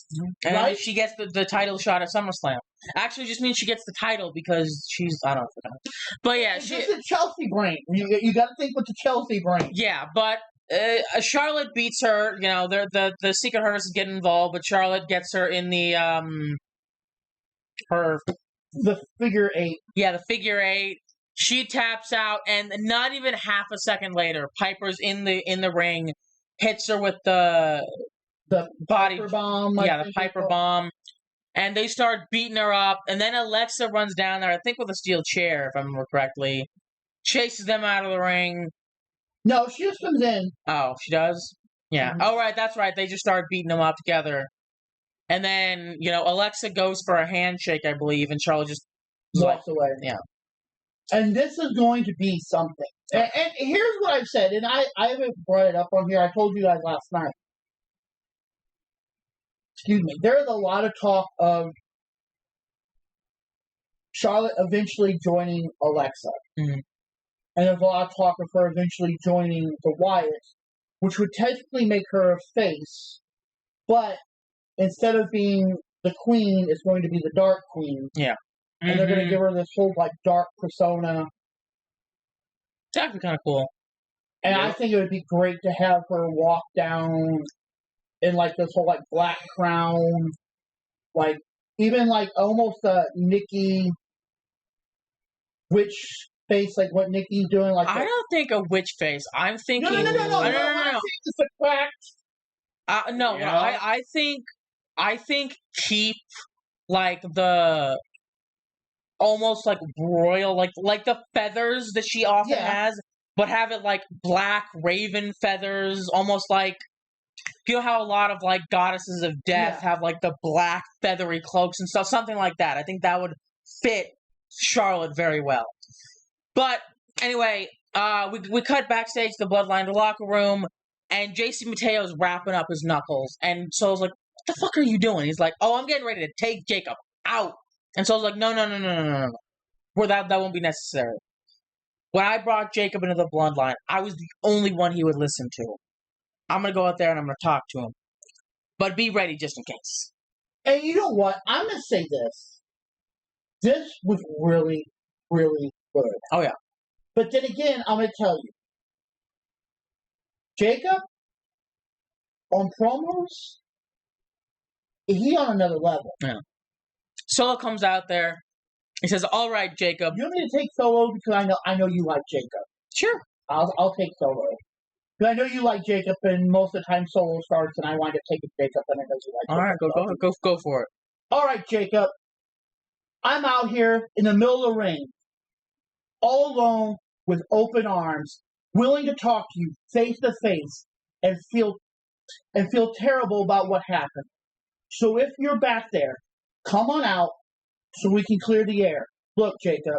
And right? she gets the title shot at SummerSlam. Actually, just means she gets the title because she's, I don't know. But yeah, It's just a Chelsea brain. You got to think with the Chelsea brain. Yeah, but Charlotte beats her. You know, the Secret Hurts get involved, but Charlotte gets her in the her The figure eight. Yeah, the figure eight. She taps out, and not even half a second later, Piper's in the ring, hits her with the body Piper bomb. Yeah, the Piper bomb, and they start beating her up. And then Alexa runs down there, I think with a steel chair, if I remember correctly, chases them out of the ring. No, she just comes in. Oh, she does? Yeah. Mhm. Oh, right, that's right. They just start beating them up together. And then, Alexa goes for a handshake, I believe, and Charlotte just Walks away. Yeah. And this is going to be something. And here's what I've said, and I haven't brought it up on here. I told you guys last night. Excuse me. There is a lot of talk of Charlotte eventually joining Alexa. Mhm. And there's a lot of talk of her eventually joining the Wyatts, which would technically make her a face, but instead of being the Queen, it's going to be the Dark Queen. Yeah. And they're going to give her this whole, dark persona. That'd be kind of cool. And I think it would be great to have her walk down in, this whole, black crown. Even, almost a Nikki witch face, like what Nikki's doing. I don't think a witch face. I'm thinking... No. No. It's a cracked. No, Yeah. I think keep, the... almost royal, like the feathers that she often has, but have it black raven feathers, almost you know how a lot of goddesses of death have the black feathery cloaks and stuff, something like that. I think that would fit Charlotte very well. But anyway, we cut backstage to the Bloodline, the locker room, and JC Mateo's wrapping up his knuckles, and so I was like, "What the fuck are you doing?" He's like, "Oh, I'm getting ready to take Jacob out." And so I was like, no. Well, that won't be necessary. When I brought Jacob into the Bloodline, I was the only one he would listen to. I'm going to go out there and I'm going to talk to him. But be ready just in case. And you know what? I'm going to say this. This was really, really good. Oh, yeah. But then again, I'm going to tell you. Jacob, on promos, he on another level. Yeah. Solo comes out there. He says, "All right, Jacob." You want me to take Solo because I know you like Jacob. Sure. I'll take Solo. Because I know you like Jacob, and most of the time Solo starts, and I wind up taking Jacob, and I know you like Jacob. All right, go for it. All right, Jacob. I'm out here in the middle of the ring, all alone with open arms, willing to talk to you face to face, and feel terrible about what happened. So if you're back there, come on out so we can clear the air. Look, Jacob,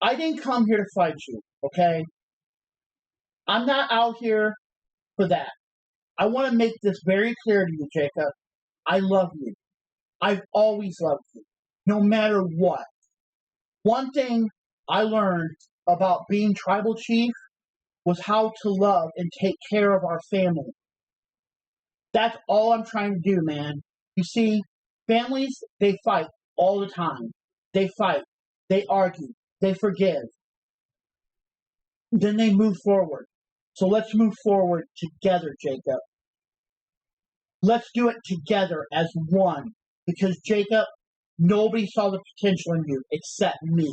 I didn't come here to fight you, okay? I'm not out here for that. I want to make this very clear to you, Jacob. I love you. I've always loved you, no matter what. One thing I learned about being tribal chief was how to love and take care of our family. That's all I'm trying to do, man. You see, families, they fight all the time. They fight. They argue. They forgive. Then they move forward. So let's move forward together, Jacob. Let's do it together as one. Because, Jacob, nobody saw the potential in you except me.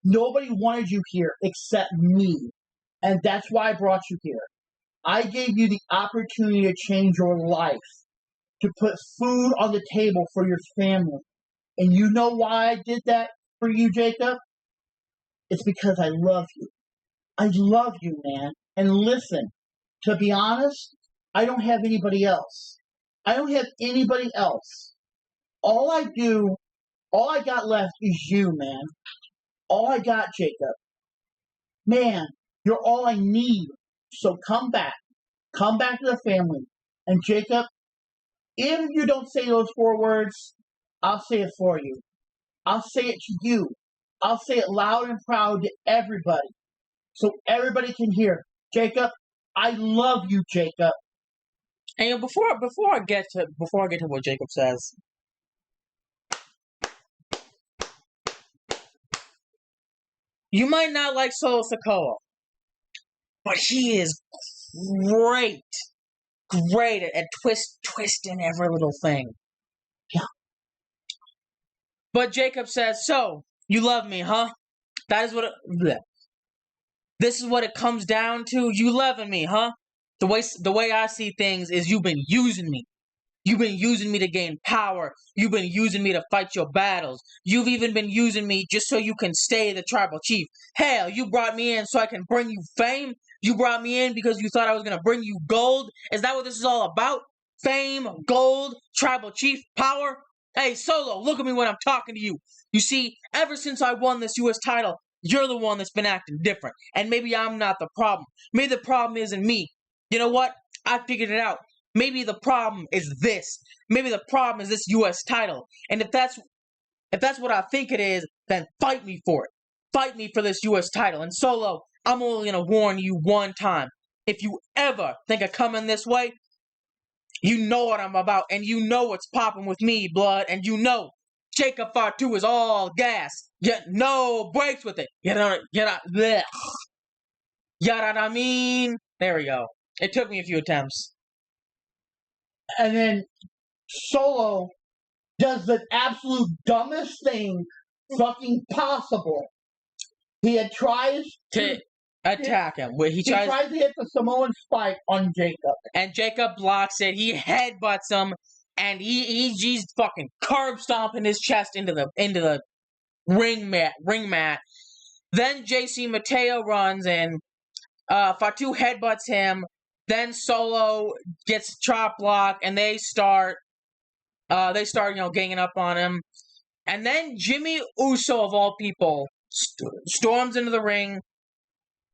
Nobody wanted you here except me. And that's why I brought you here. I gave you the opportunity to change your life, to put food on the table for your family. And you know why I did that for you, Jacob? It's because I love you. I love you, man. And listen, to be honest, I don't have anybody else. I don't have anybody else. All I got left is you, man. All I got, Jacob. man, you're all I need. So come back to the family. And Jacob, even if you don't say those 4 words, I'll say it for you. I'll say it to you. I'll say it loud and proud to everybody, so everybody can hear. Jacob, I love you, Jacob. And you know, before I get to what Jacob says, you might not like Solo Sikoa, but he is great at twisting every little thing. Yeah. But Jacob says, "So you love me, huh? That is what bleh. This is what it comes down to. You loving me, huh? The way I see things is you've been using me. You've been using me to gain power. You've been using me to fight your battles. You've even been using me just so you can stay the tribal chief. Hell, you brought me in so I can bring you fame. You brought me in because you thought I was going to bring you gold. Is that what this is all about? Fame, gold, tribal chief, power? Hey, Solo, look at me when I'm talking to you. You see, ever since I won this U.S. title, you're the one that's been acting different. And maybe I'm not the problem. Maybe the problem isn't me. You know what? I figured it out. Maybe the problem is this. Maybe the problem is this U.S. title. And if that's what I think it is, then fight me for it. Fight me for this U.S. title. And Solo, I'm only going to warn you one time. If you ever think of coming this way, you know what I'm about. And you know what's popping with me, blood. And you know Jacob Fatu is all gas. Yet no brakes with it. You know what I mean? There we go. It took me a few attempts. And then Solo does the absolute dumbest thing fucking possible. He tries to attack him. He tries to hit the Samoan spike on Jacob. And Jacob blocks it. He headbutts him. And he's fucking curb stomping his chest into the ring mat. Then JC Mateo runs in. Fatu headbutts him. Then Solo gets chop block, and they start ganging up on him. And then Jimmy Uso, of all people, storms into the ring.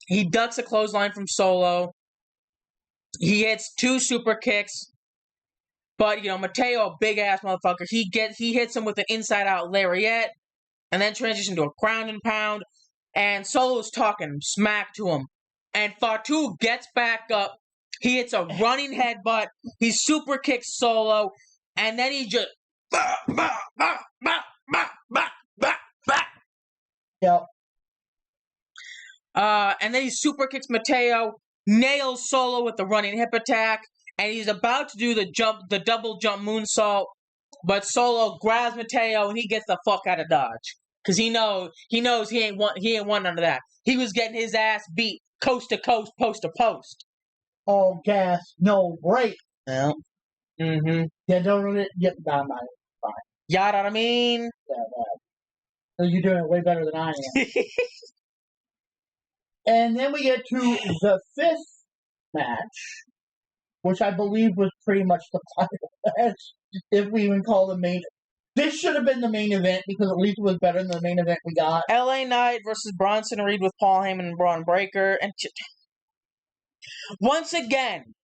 He ducks a clothesline from Solo. He hits 2 super kicks. But, Mateo, a big-ass motherfucker, he hits him with an inside-out lariat, and then transitions to a ground and pound, and Solo's talking smack to him. And Fatu gets back up. He hits a running headbutt. He super kicks Solo, and then he just... Yep. And then he super kicks Mateo, nails Solo with the running hip attack, and he's about to do the double jump moonsault, but Solo grabs Mateo and he gets the fuck out of Dodge. Cause he knows he ain't won none of that. He was getting his ass beat coast to coast, post to post. All gas, no break. Yeah. Mm-hmm. Yeah, don't really get down by it. Fine. You know what I mean? Yeah, you're doing it way better than I am. And then we get to the 5th match, which I believe was pretty much the final match, if we even call the main. This should have been the main event, because at least it was better than the main event we got. LA Knight versus Bronson Reed with Paul Heyman and Braun Breaker. And once again,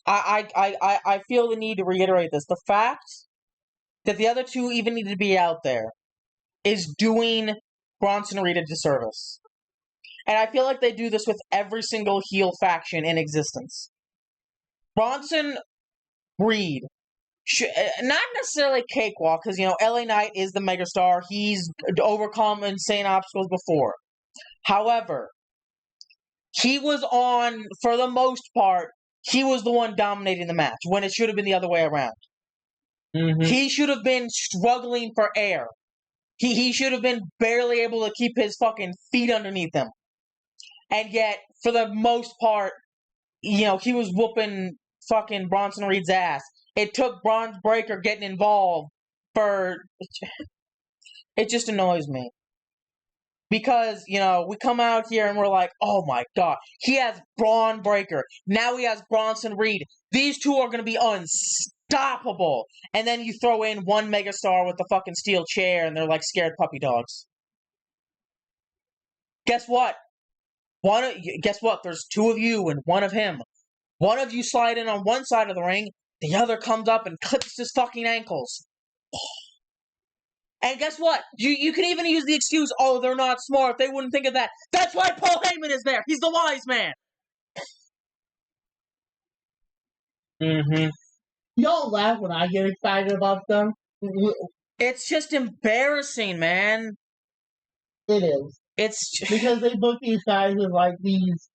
I feel the need to reiterate this. The fact that the other two even need to be out there is doing Bronson Reed a disservice. And I feel like they do this with every single heel faction in existence. Bronson Reed, not necessarily cakewalk, because, LA Knight is the megastar. He's overcome insane obstacles before. However, he was on, for the most part, he was the one dominating the match, when it should have been the other way around. Mm-hmm. He should have been struggling for air. He should have been barely able to keep his fucking feet underneath him. And yet, for the most part, he was whooping fucking Bronson Reed's ass. It took Braun Breaker getting involved for... It just annoys me. Because, we come out here and we're like, oh my god, he has Braun Breaker. Now he has Bronson Reed. These two are going to be unstoppable. And then you throw in one megastar with the fucking steel chair and they're like scared puppy dogs. Guess what? Guess what? There's two of you and one of him. One of you slide in on one side of the ring, the other comes up and clips his fucking ankles. And guess what? You can even use the excuse, oh, they're not smart. They wouldn't think of that. That's why Paul Heyman is there. He's the wise man. Mm-hmm. Y'all laugh when I get excited about them. It's just embarrassing, man. It is. It's because they book these guys as like these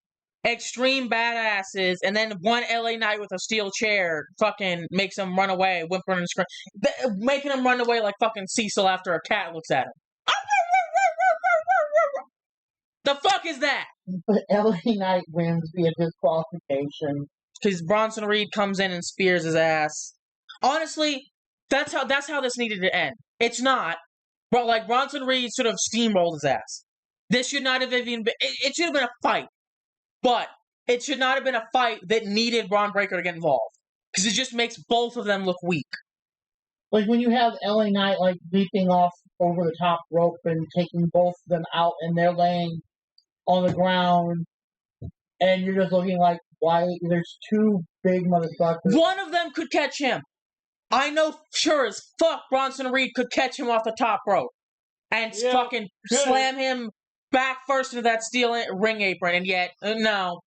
extreme badasses, and then one LA Knight with a steel chair fucking makes him run away, whimpering and screaming, making him run away like fucking Cecil after a cat looks at him. The fuck is that? But LA Knight wins via disqualification. Because Bronson Reed comes in and spears his ass. Honestly, that's how this needed to end. It's not, but like Bronson Reed sort of steamrolled his ass. This should not have even been. It should have been a fight, but it should not have been a fight that needed Braun Breaker to get involved because it just makes both of them look weak. Like when you have LA Knight like leaping off over the top rope and taking both of them out, and they're laying on the ground, and you're just looking like, why? There's two big motherfuckers. One of them could catch him. I know sure as fuck Bronson Reed could catch him off the top rope and fucking slam him back first into that steel ring apron, and yet, no.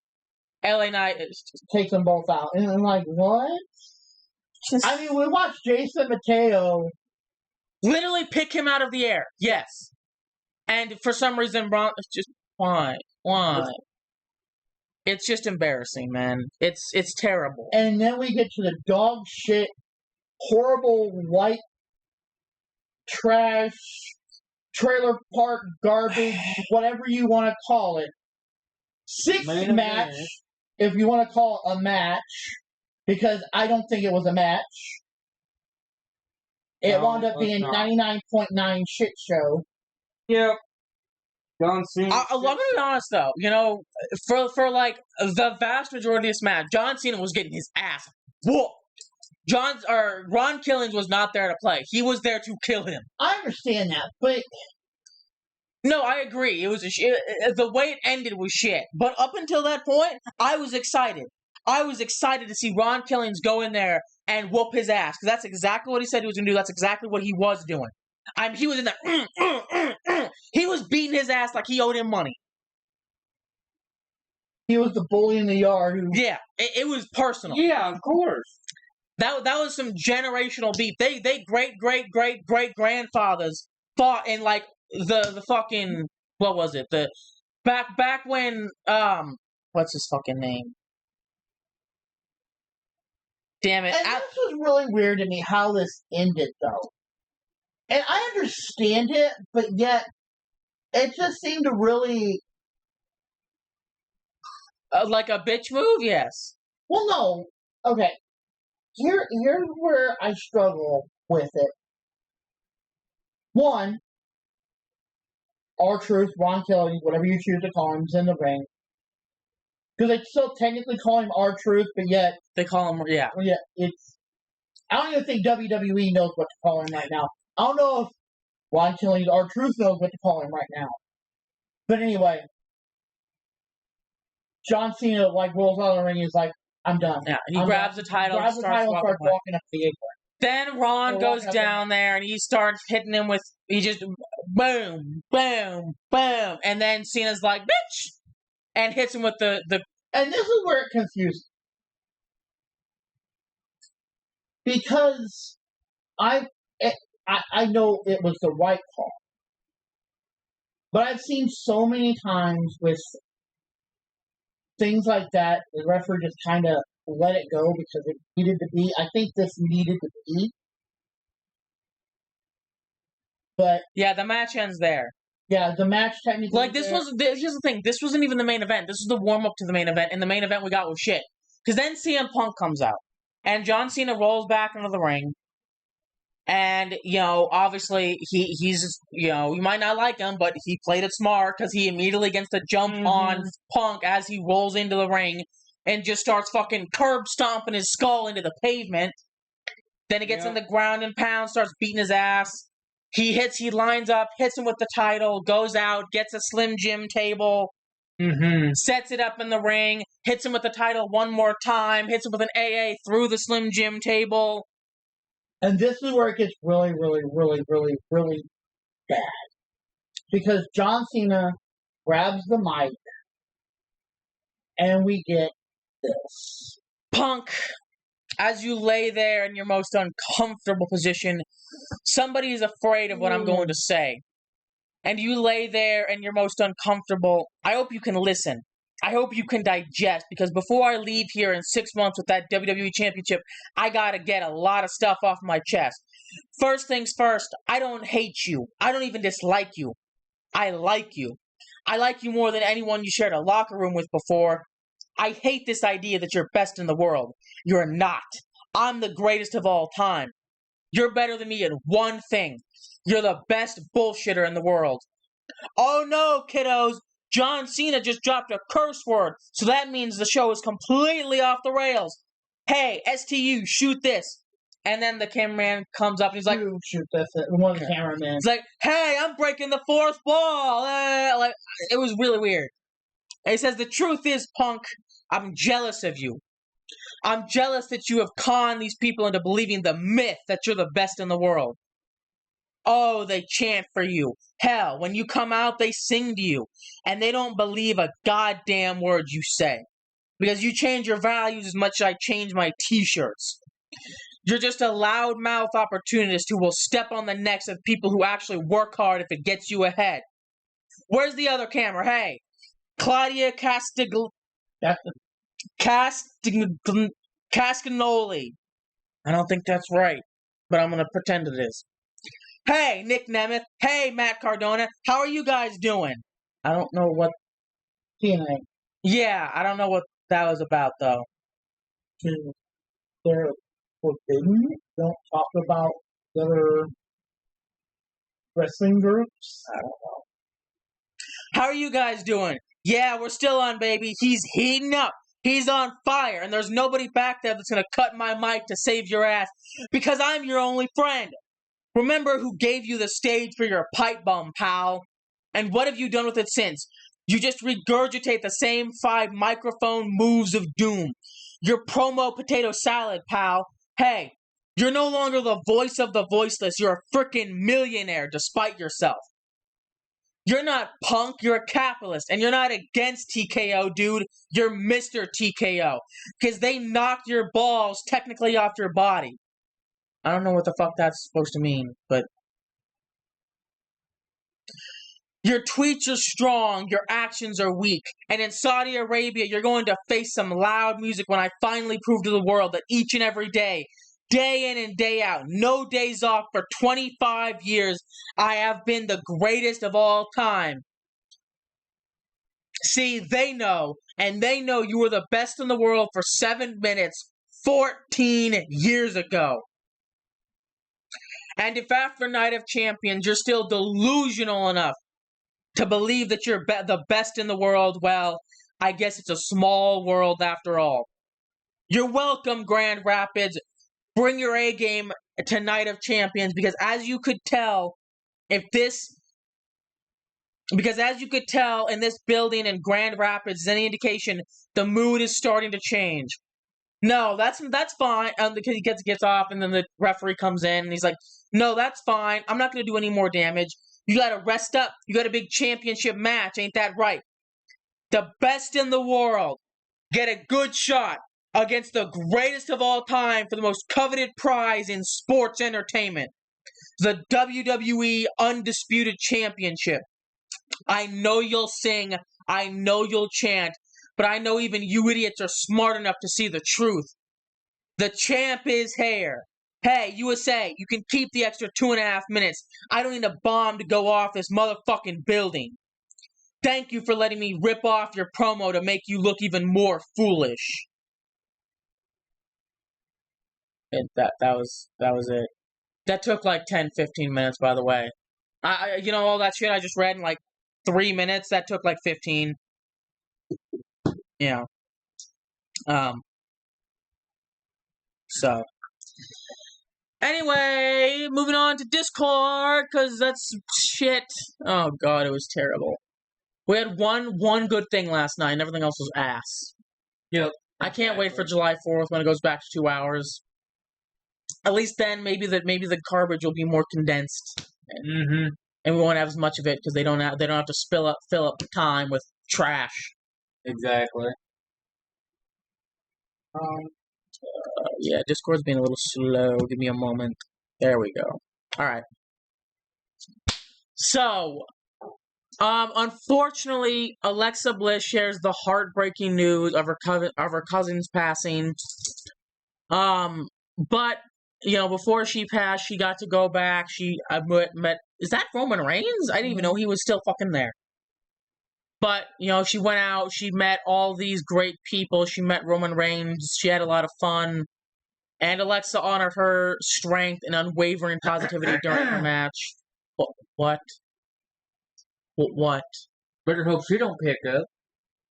LA Knight takes them both out. And I'm like, what? I mean, we watched Jason Mateo literally pick him out of the air. Yes. And for some reason, Braun, just, why? It's just embarrassing, man. It's terrible. And then we get to the dog shit, horrible white trash, trailer park garbage, whatever you want to call it. Sixth match, if you want to call it a match, because I don't think it was a match. It wound up being 99.9 shit show. Yep. John Cena. I'm gonna be honest though, you know, for like the vast majority of this match, John Cena was getting his ass whooped. Ron Killings was not there to play. He was there to kill him. I understand that, but no, I agree. It was the way it ended was shit. But up until that point, I was excited. I was excited to see Ron Killings go in there and whoop his ass because that's exactly what he said he was going to do. That's exactly what he was doing. He was in there. He was beating his ass like he owed him money. He was the bully in the yard. Yeah, it was personal. Yeah, of course. That was some generational beef. They great grandfathers fought in like the fucking, what was it? The back when what's his fucking name? Damn it. And this was really weird to me how this ended though. And I understand it, but yet it just seemed to really like a bitch move, yes. Well, no. Okay. Here's where I struggle with it. One, R-Truth, Ron Kelly, whatever you choose to call him, is in the ring. Because they still technically call him R-Truth, but yet they call him, yeah. Yeah, it's. I don't even think WWE knows what to call him right now. I don't know if Ron Kelly or R-Truth knows what to call him right now. But anyway, John Cena like rolls out of the ring and is like, I'm done. Yeah, and he grabs the title and starts walking up the apron. Then Ron goes down there and he starts hitting him with, he just boom, boom, boom. And then Cena's like, bitch! And hits him with the. And this is where it confused me. Because I know it was the right call. But I've seen so many times with things like that, the referee just kind of let it go because it needed to be. I think this needed to be. But yeah, the match ends there. Yeah, the match technically. Like this was. Here's the thing. This wasn't even the main event. This was the warm up to the main event, and the main event we got was shit. Because then CM Punk comes out, and John Cena rolls back into the ring, and you know, obviously he's you know, you might not like him, but he played it smart because he immediately gets to jump on Punk as he rolls into the ring and just starts fucking curb stomping his skull into the pavement. Then he gets in the ground and pound, starts beating his ass. He lines up, hits him with the title, goes out, gets a Slim Jim table, Mm-hmm. Sets it up in the ring, hits him with the title one more time, hits him with an AA through the Slim Jim table. And this is where it gets really, really, really, really, really bad. Because John Cena grabs the mic, and we get this. Punk, as you lay there in your most uncomfortable position, somebody is afraid of what I'm going to say. And you lay there and you're most uncomfortable. I hope you can listen. I hope you can digest, because before I leave here in 6 months with that WWE Championship, I gotta get a lot of stuff off my chest. First things first, I don't hate you. I don't even dislike you. I like you. I like you more than anyone you shared a locker room with before. I hate this idea that you're best in the world. You're not. I'm the greatest of all time. You're better than me in one thing. You're the best bullshitter in the world. Oh no, kiddos! John Cena just dropped a curse word, so that means the show is completely off the rails. Hey, STU, shoot this. And then the cameraman comes up and he's like, You shoot this at one cameraman. he's like, hey, I'm breaking the fourth wall. Like, it was really weird. And he says, the truth is, Punk, I'm jealous of you. I'm jealous that you have conned these people into believing the myth that you're the best in the world. Oh, they chant for you. Hell, when you come out, they sing to you. And they don't believe a goddamn word you say. Because you change your values as much as I change my t-shirts. You're just a loudmouth opportunist who will step on the necks of people who actually work hard if it gets you ahead. Where's the other camera? Hey, Claudia Cascanoli. I don't think that's right, but I'm going to pretend it is. Hey, Nick Nemeth. Hey, Matt Cardona. How are you guys doing? I don't know what... TNA. Yeah, I don't know what that was about, though. They're forbidden. Don't talk about other wrestling groups. I don't know. How are you guys doing? Yeah, we're still on, baby. He's heating up. He's on fire, and there's nobody back there that's going to cut my mic to save your ass, because I'm your only friend. Remember who gave you the stage for your pipe bomb, pal? And what have you done with it since? You just regurgitate the same 5 microphone moves of doom. Your promo potato salad, pal. Hey, you're no longer the voice of the voiceless. You're a frickin' millionaire despite yourself. You're not Punk, you're a capitalist, and you're not against TKO, dude. You're Mr. TKO. Because they knocked your balls technically off your body. I don't know what the fuck that's supposed to mean, but... Your tweets are strong, your actions are weak, and in Saudi Arabia, you're going to face some loud music when I finally prove to the world that each and every day, day in and day out, no days off for 25 years, I have been the greatest of all time. See, they know, and they know you were the best in the world for 7 minutes 14 years ago. And if after Night of Champions you're still delusional enough to believe that you're the best in the world, well, I guess it's a small world after all. You're welcome, Grand Rapids. Bring your A game to Night of Champions, because as you could tell, in this building in Grand Rapids is any indication, the mood is starting to change. No, that's fine. Because he gets off, and then the referee comes in, and he's like, no, that's fine. I'm not going to do any more damage. You got to rest up. You got a big championship match. Ain't that right? The best in the world get a good shot against the greatest of all time for the most coveted prize in sports entertainment. The WWE Undisputed Championship. I know you'll sing. I know you'll chant. But I know even you idiots are smart enough to see the truth. The champ is here. Hey, USA, you can keep the extra 2.5 minutes. I don't need a bomb to go off this motherfucking building. Thank you for letting me rip off your promo to make you look even more foolish. And that was it. That took like 10, 15 minutes, by the way. You know, all that shit I just read in like 3 minutes, that took like 15. You know. So. Anyway, moving on to Discord, because that's shit. Oh god, it was terrible. We had one good thing last night, and everything else was ass. Yep. I can't wait for July 4th when it goes back to 2 hours. At least then, maybe the garbage will be more condensed, Mm-hmm. and we won't have as much of it because they don't have to fill up the time with trash. Exactly. Yeah, Discord's being a little slow. Give me a moment. There we go. All right. So, unfortunately, Alexa Bliss shares the heartbreaking news of her cousin's passing. But before she passed, she got to go back. She met. Is that Roman Reigns? I didn't even know he was still fucking there. But she went out. She met all these great people. She met Roman Reigns. She had a lot of fun. And Alexa honored her strength and unwavering positivity during her match. What? What? Better hope she don't pick up.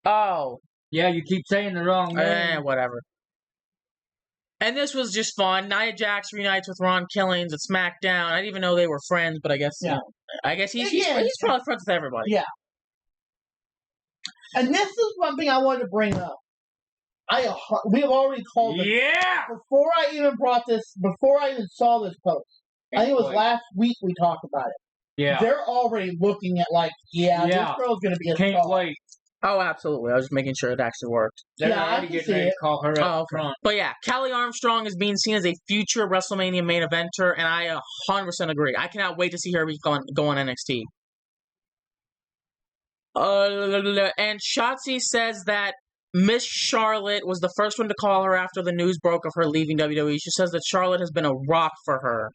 Oh. Yeah, you keep saying the wrong name. Whatever. And this was just fun. Nia Jax reunites with Ron Killings at SmackDown. I didn't even know they were friends, but I guess he's probably friends with everybody. Yeah. And this is one thing I wanted to bring up. We have already called it. Yeah! Before I even saw this post, I think it was last week we talked about it. Yeah. They're already looking at this girl's going to be a Can't star. wait. Oh, absolutely. I was just making sure it actually worked. They're Yeah, already I can getting see ready it. to call her up front. But yeah, Kelly Armstrong is being seen as a future WrestleMania main eventer, and I 100% agree. I cannot wait to see her go on NXT. And Shotzi says that Miss Charlotte was the first one to call her after the news broke of her leaving WWE. She says that Charlotte has been a rock for her.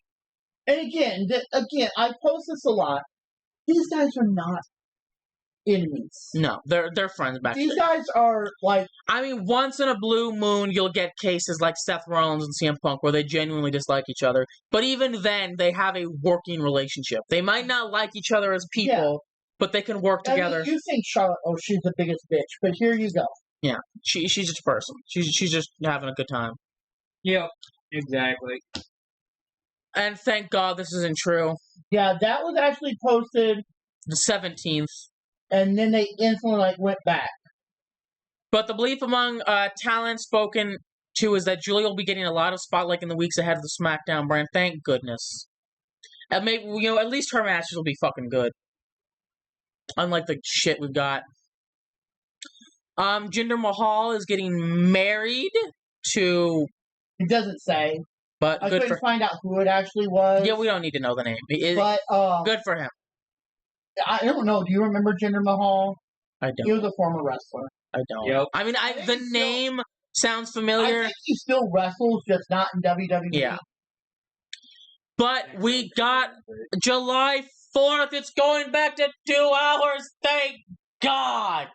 And again, I post this a lot. These guys are not enemies. No, they're friends back These there. guys are like... I mean, once in a blue moon, you'll get cases like Seth Rollins and CM Punk where they genuinely dislike each other. But even then, they have a working relationship. They might not like each other as people, but they can work together. I mean, you think Charlotte, she's the biggest bitch, but here you go. Yeah, she's just a person. She's just having a good time. Yep, exactly. And thank God this isn't true. Yeah, that was actually posted The 17th. And then they instantly went back. But the belief among talent spoken to is that Julia will be getting a lot of spotlight in the weeks ahead of the SmackDown brand. Thank goodness. And maybe at least her matches will be fucking good. Unlike the shit we've got. Jinder Mahal is getting married to... It doesn't say. But I was good trying for... to find out who it actually was. Yeah, we don't need to know the name. But good for him. I don't know. Do you remember Jinder Mahal? I don't. He was a former wrestler. I don't. Yep. I mean, the name sounds familiar. I think he still wrestles, just not in WWE. Yeah. But we got July 4th. It's going back to 2 hours. Thank God.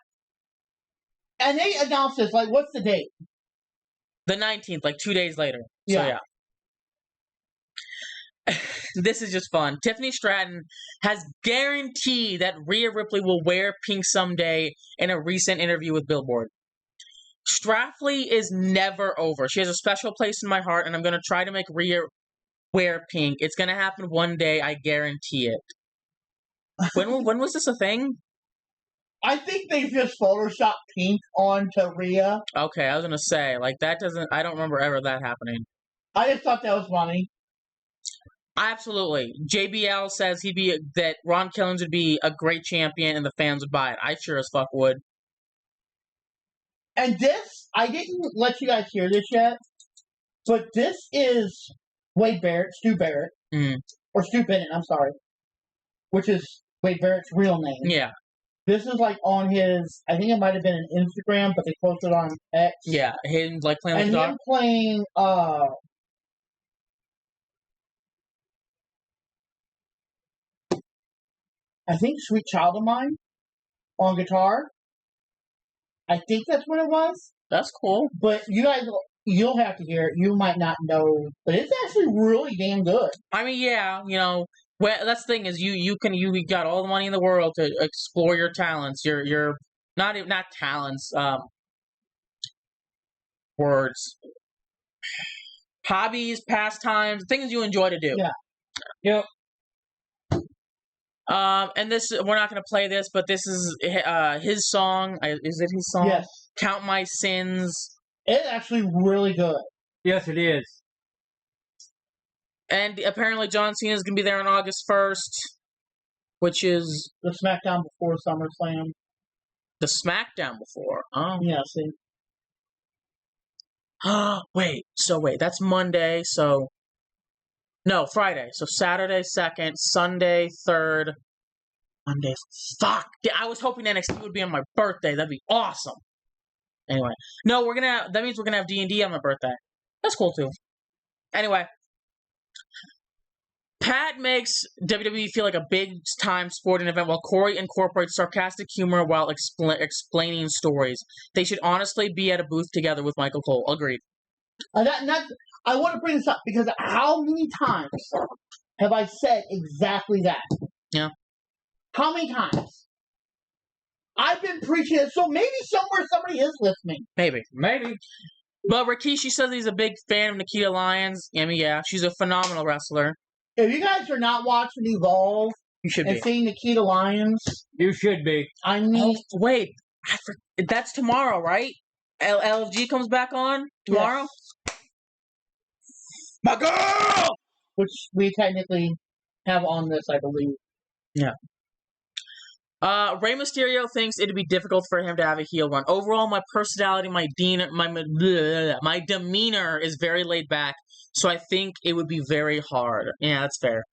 And they announced this. What's the date? The 19th, 2 days later. Yeah. So, yeah. This is just fun. Tiffany Stratton has guaranteed that Rhea Ripley will wear pink someday in a recent interview with Billboard. Straffley is never over. She has a special place in my heart, and I'm going to try to make Rhea wear pink. It's going to happen one day. I guarantee it. When was this a thing? I think they just photoshopped pink onto Rhea. Okay, I was going to say, that doesn't... I don't remember ever that happening. I just thought that was funny. Absolutely. JBL says that Ron Killings would be a great champion and the fans would buy it. I sure as fuck would. And this, I didn't let you guys hear this yet, but this is Wade Barrett, Stu Barrett, or Stu Bennett, I'm sorry, which is Wade Barrett's real name. Yeah. This is on his, I think it might have been an Instagram, but they posted on X. Yeah, him playing with the dog. And him playing, I think Sweet Child of Mine on guitar. I think that's what it was. That's cool. But you guys, you'll have to hear it. You might not know, but it's actually really damn good. I mean, yeah, that's the thing is you got all the money in the world to explore your talents. Your not talents, words, hobbies, pastimes, things you enjoy to do. Yeah. Yep. And this we're not going to play this, but this is his song. Is it his song? Yes. Count My Sins. It's actually really good. Yes, it is. And apparently John Cena is going to be there on August 1st, which is The SmackDown before SummerSlam. the SmackDown before. Oh. Yeah, see. Wait, that's Monday, so... No, Friday. So Saturday 2nd, Sunday 3rd, Monday... Fuck! I was hoping NXT would be on my birthday. That'd be awesome. Anyway. No, that means we're gonna have D&D on my birthday. That's cool, too. Anyway. Pat makes WWE feel like a big-time sporting event while Corey incorporates sarcastic humor while explaining stories. They should honestly be at a booth together with Michael Cole. Agreed. I want to bring this up because how many times have I said exactly that? Yeah. How many times? I've been preaching it, so maybe somewhere somebody is listening. Maybe. But Rikishi says he's a big fan of Nikita Lyons. I mean, yeah, she's a phenomenal wrestler. If you guys are not watching Evolve You should and be. seeing Nikita Lyons, You should be. I mean, Wait, that's tomorrow, right? LFG comes back on tomorrow? yes, My girl! which we technically have on this, I believe. Yeah. Rey Mysterio thinks it'd be difficult for him to have a heel run. Overall, my personality, my demeanor is very laid back, so I think it would be very hard. Yeah, that's fair.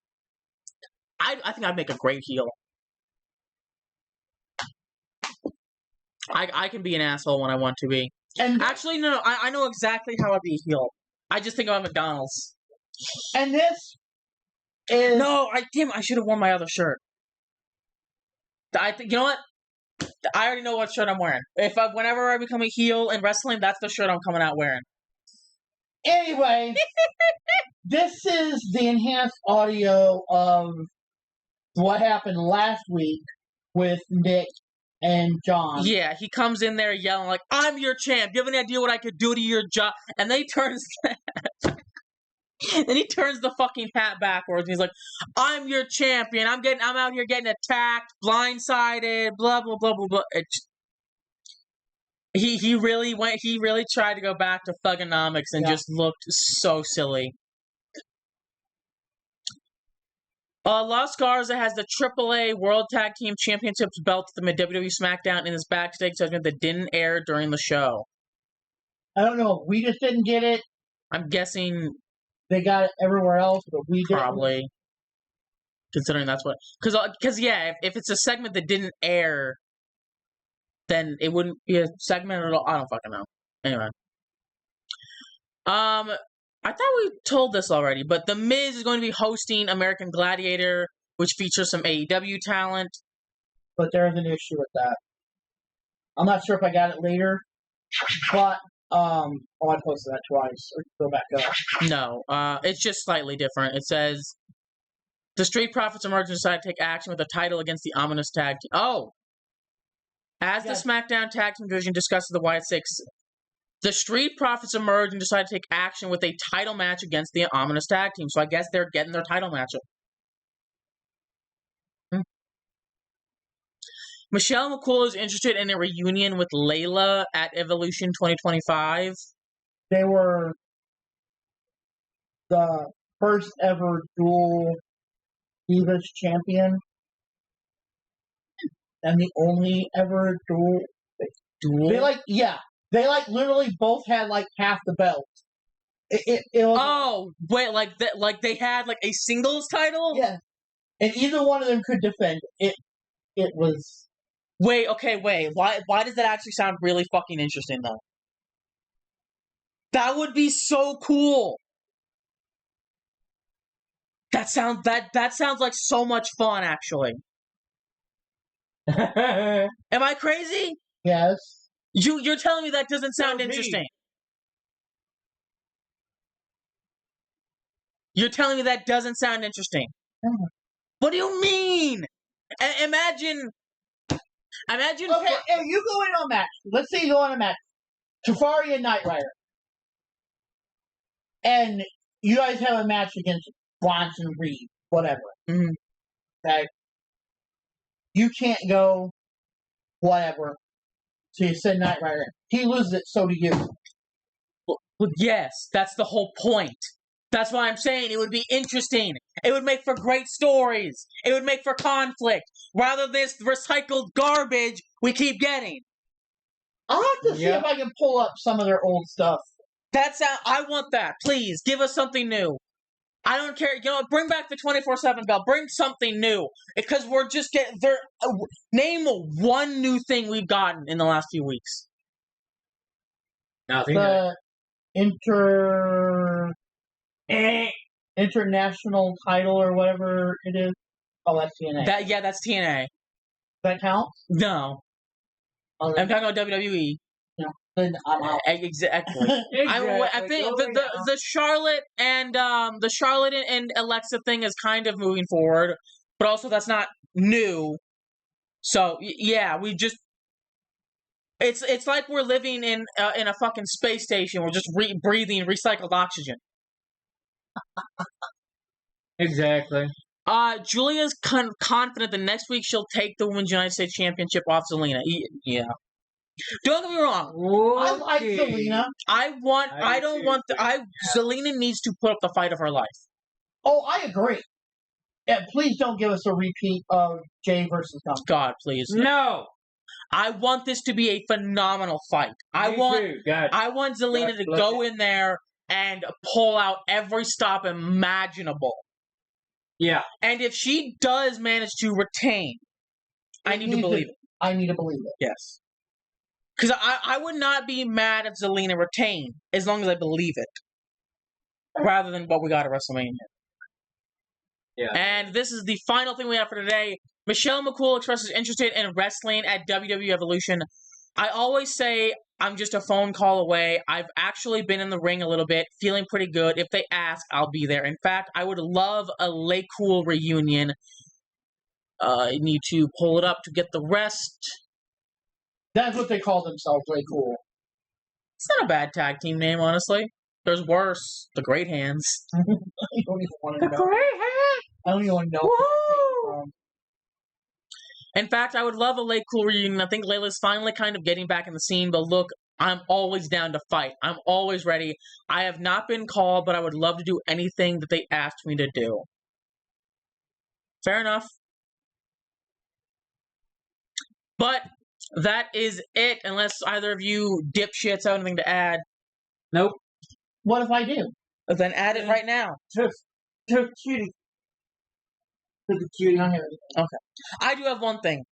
I think I'd make a great heel. I can be an asshole when I want to be. And Actually, no, I know exactly how I'd be a heel. I just think I'm McDonald's. and this is No, I should have worn my other shirt. I think you know what? I already know what shirt I'm wearing. Whenever I become a heel in wrestling, that's the shirt I'm coming out wearing. Anyway. This is the enhanced audio of what happened last week with Nick and John. Yeah, he comes in there yelling like, "I'm your champ. Do you have any idea what I could do to your job?" And then he turns the fucking hat backwards. And he's like, "I'm your champion. I'm out here getting attacked, blindsided, blah blah blah blah blah." He really tried to go back to thugonomics and just looked so silly. Las Garza has the AAA World Tag Team Championships belt at the WWE Smackdown in his backstage segment that didn't air during the show. I don't know. We just didn't get it. I'm guessing They got it everywhere else, but we didn't. probably. Considering that's what... Because yeah, if it's a segment that didn't air, then it wouldn't be a segment at all. I don't fucking know. Anyway. I thought we told this already, but The Miz is going to be hosting American Gladiator, which features some AEW talent. But there's an issue with that. I'm not sure if I got it later, but I posted that twice. Or go back up. No, it's just slightly different. It says the Street Profits emerge and decide to take action with the title against the ominous tag team. Oh, as the SmackDown Tag Team Division discusses the Wyatt Six, the Street Profits emerge and decide to take action with a title match against the ominous tag team. So I guess they're getting their title matchup. Michelle McCool is interested in a reunion with Layla at Evolution 2025. They were the first ever dual Divas champion. And the only ever dual. They literally both had half the belt. It was, oh wait, like they had a singles title. Yeah, and either one of them could defend it. It was. Wait. Why does that actually sound really fucking interesting though? That would be so cool. That sounds like so much fun. Actually, am I crazy? Yes. You're telling me that doesn't sound interesting. You're telling me that doesn't sound interesting. Mm-hmm. What do you mean? Imagine. Okay, if you go in on a match. Let's say you go on a match. Tafari and Knight Rider. And you guys have a match against Bronson Reed. Whatever. Mm-hmm. Okay. you can't go, whatever. So you send Knight Rider. He loses it, so do you. Well, yes, that's the whole point. That's why I'm saying it would be interesting. It would make for great stories. It would make for conflict. Rather than this recycled garbage we keep getting. I'll have to see if I can pull up some of their old stuff. I want that. Please, give us something new. I don't care. You know what? Bring back the 24/7 belt. Bring something new. Because we're just getting there. Name one new thing we've gotten in the last few weeks. Nothing. The international title or whatever it is. Oh, that's TNA. That's TNA. That counts? No. I'm talking about WWE. No. Then I'm out. Exactly. I think the Charlotte and Alexa thing is kind of moving forward, but also that's not new. So yeah, we just it's like we're living in a fucking space station. We're just breathing recycled oxygen. Exactly. Julia's confident that next week she'll take the Women's United States Championship off Zelina. Yeah. Don't get me wrong. I like Zelina. Zelina needs to put up the fight of her life. Oh, I agree. And please don't give us a repeat of Jay versus Gunther. God, please. No. I want this to be a phenomenal fight. I want Zelina to go in there and pull out every stop imaginable. Yeah. And if she does manage to retain, I need to believe it. I need to believe it. Yes. Because I would not be mad if Zelina retained as long as I believe it. Rather than what we got at WrestleMania. Yeah. And this is the final thing we have for today. Michelle McCool expresses interest in wrestling at WWE Evolution. I always say I'm just a phone call away. I've actually been in the ring a little bit, feeling pretty good. If they ask, I'll be there. In fact, I would love a Lay Cool reunion. I need to pull it up to get the rest. That's what they call themselves, Lay Cool. It's not a bad tag team name, honestly. There's worse. The Great Hands. I don't even want to know. Great Hands! I don't even know where it came from. In fact, I would love a Lay Cool reunion. I think Layla's finally kind of getting back in the scene, but look, I'm always down to fight. I'm always ready. I have not been called, but I would love to do anything that they asked me to do. Fair enough. But that is it, unless either of you dipshits have anything to add. Nope. What if I do? Then add it right now. Just cutie. To the cutie. Okay. I do have one thing.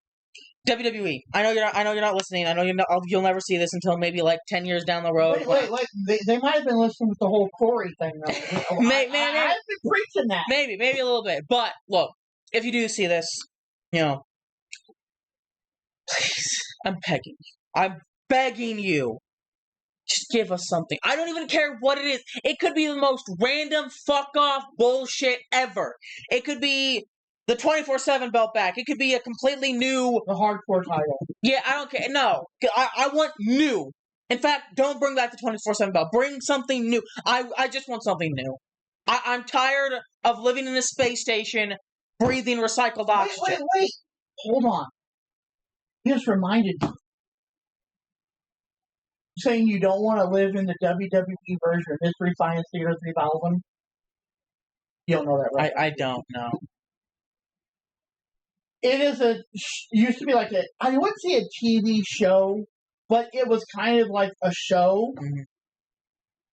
WWE. I know you're not listening. I know you'll never see this until maybe like 10 years down the road. Wait. They might have been listening with the whole Corey thing though. Maybe. I've been preaching that. Maybe a little bit. But look, if you do see this, please, I'm begging you. Just give us something. I don't even care what it is. It could be the most random fuck-off bullshit ever. It could be the 24/7 belt back. It could be a completely new... The hardcore title. Yeah, I don't care. No. I want new. In fact, don't bring back the 24/7 belt. Bring something new. I just want something new. I'm tired of living in a space station, breathing recycled oxygen. Wait. Hold on. You just reminded me. Saying you don't want to live in the WWE version of Mystery Science Theater 3000? You don't know that, right? I don't know. It is used to be like I wouldn't say a TV show, but it was kind of like a show. Mm-hmm.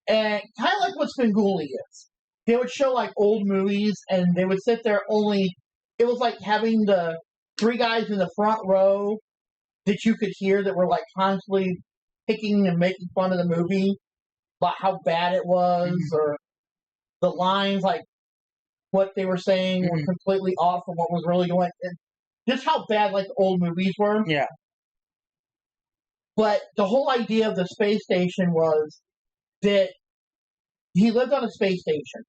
And kind of like what Spenguli is. They would show like old movies and they would sit there it was like having the three guys in the front row that you could hear that were like constantly picking and making fun of the movie about how bad it was, or the lines, like what they were saying were completely off from what was really going on. Just how bad like the old movies were. Yeah. But the whole idea of the space station was that he lived on a space station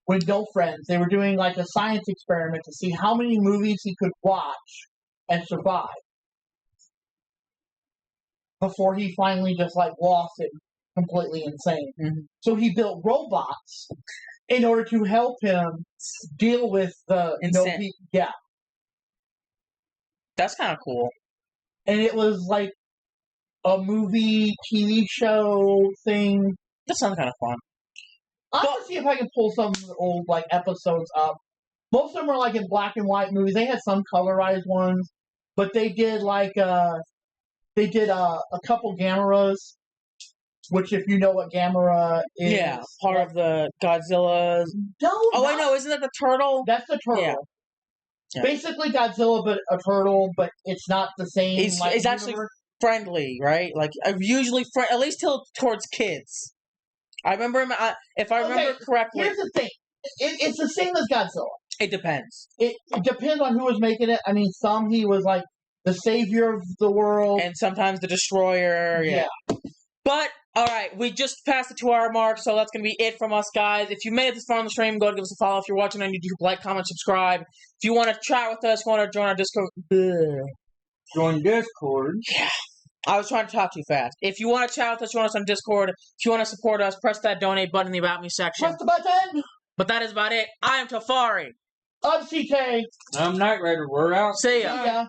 with no friends. They were doing like a science experiment to see how many movies he could watch and survive. Before he finally just like lost it completely insane. Mm-hmm. So he built robots in order to help him deal with the insane. That's kind of cool. And it was like a movie, TV show thing. That sounds kind of fun. I'll have to see if I can pull some of the old like episodes up. Most of them are like in black and white movies. They had some colorized ones, but they did like a couple Gameras, which if you know what Gamera is, Yeah, part of the Godzilla's. No, Oh wait, no, isn't that the turtle? that's the turtle. Yeah. Yeah. Basically Godzilla, but a turtle, but it's not the same. It's actually friendly, right? Like usually, at least towards kids. I remember him. If I remember correctly, Here's the thing: it's the same as Godzilla. It depends. It depends on who was making it. I mean, some he was like the savior of the world, and sometimes the destroyer. Yeah. But all right, we just passed the 2-hour mark, so that's gonna be it from us, guys. If you made it this far on the stream, go give us a follow. If you're watching on YouTube, like, comment, subscribe. If you want to chat with us, you want to join our Discord. Join Discord. Yeah. I was trying to talk too fast. If you want to chat with us, join us on Discord. If you want to support us, press that donate button in the About Me section. Press the button. But that is about it. I am Tafari. I'm CK. I'm Knight Rider. We're out. See ya. See ya.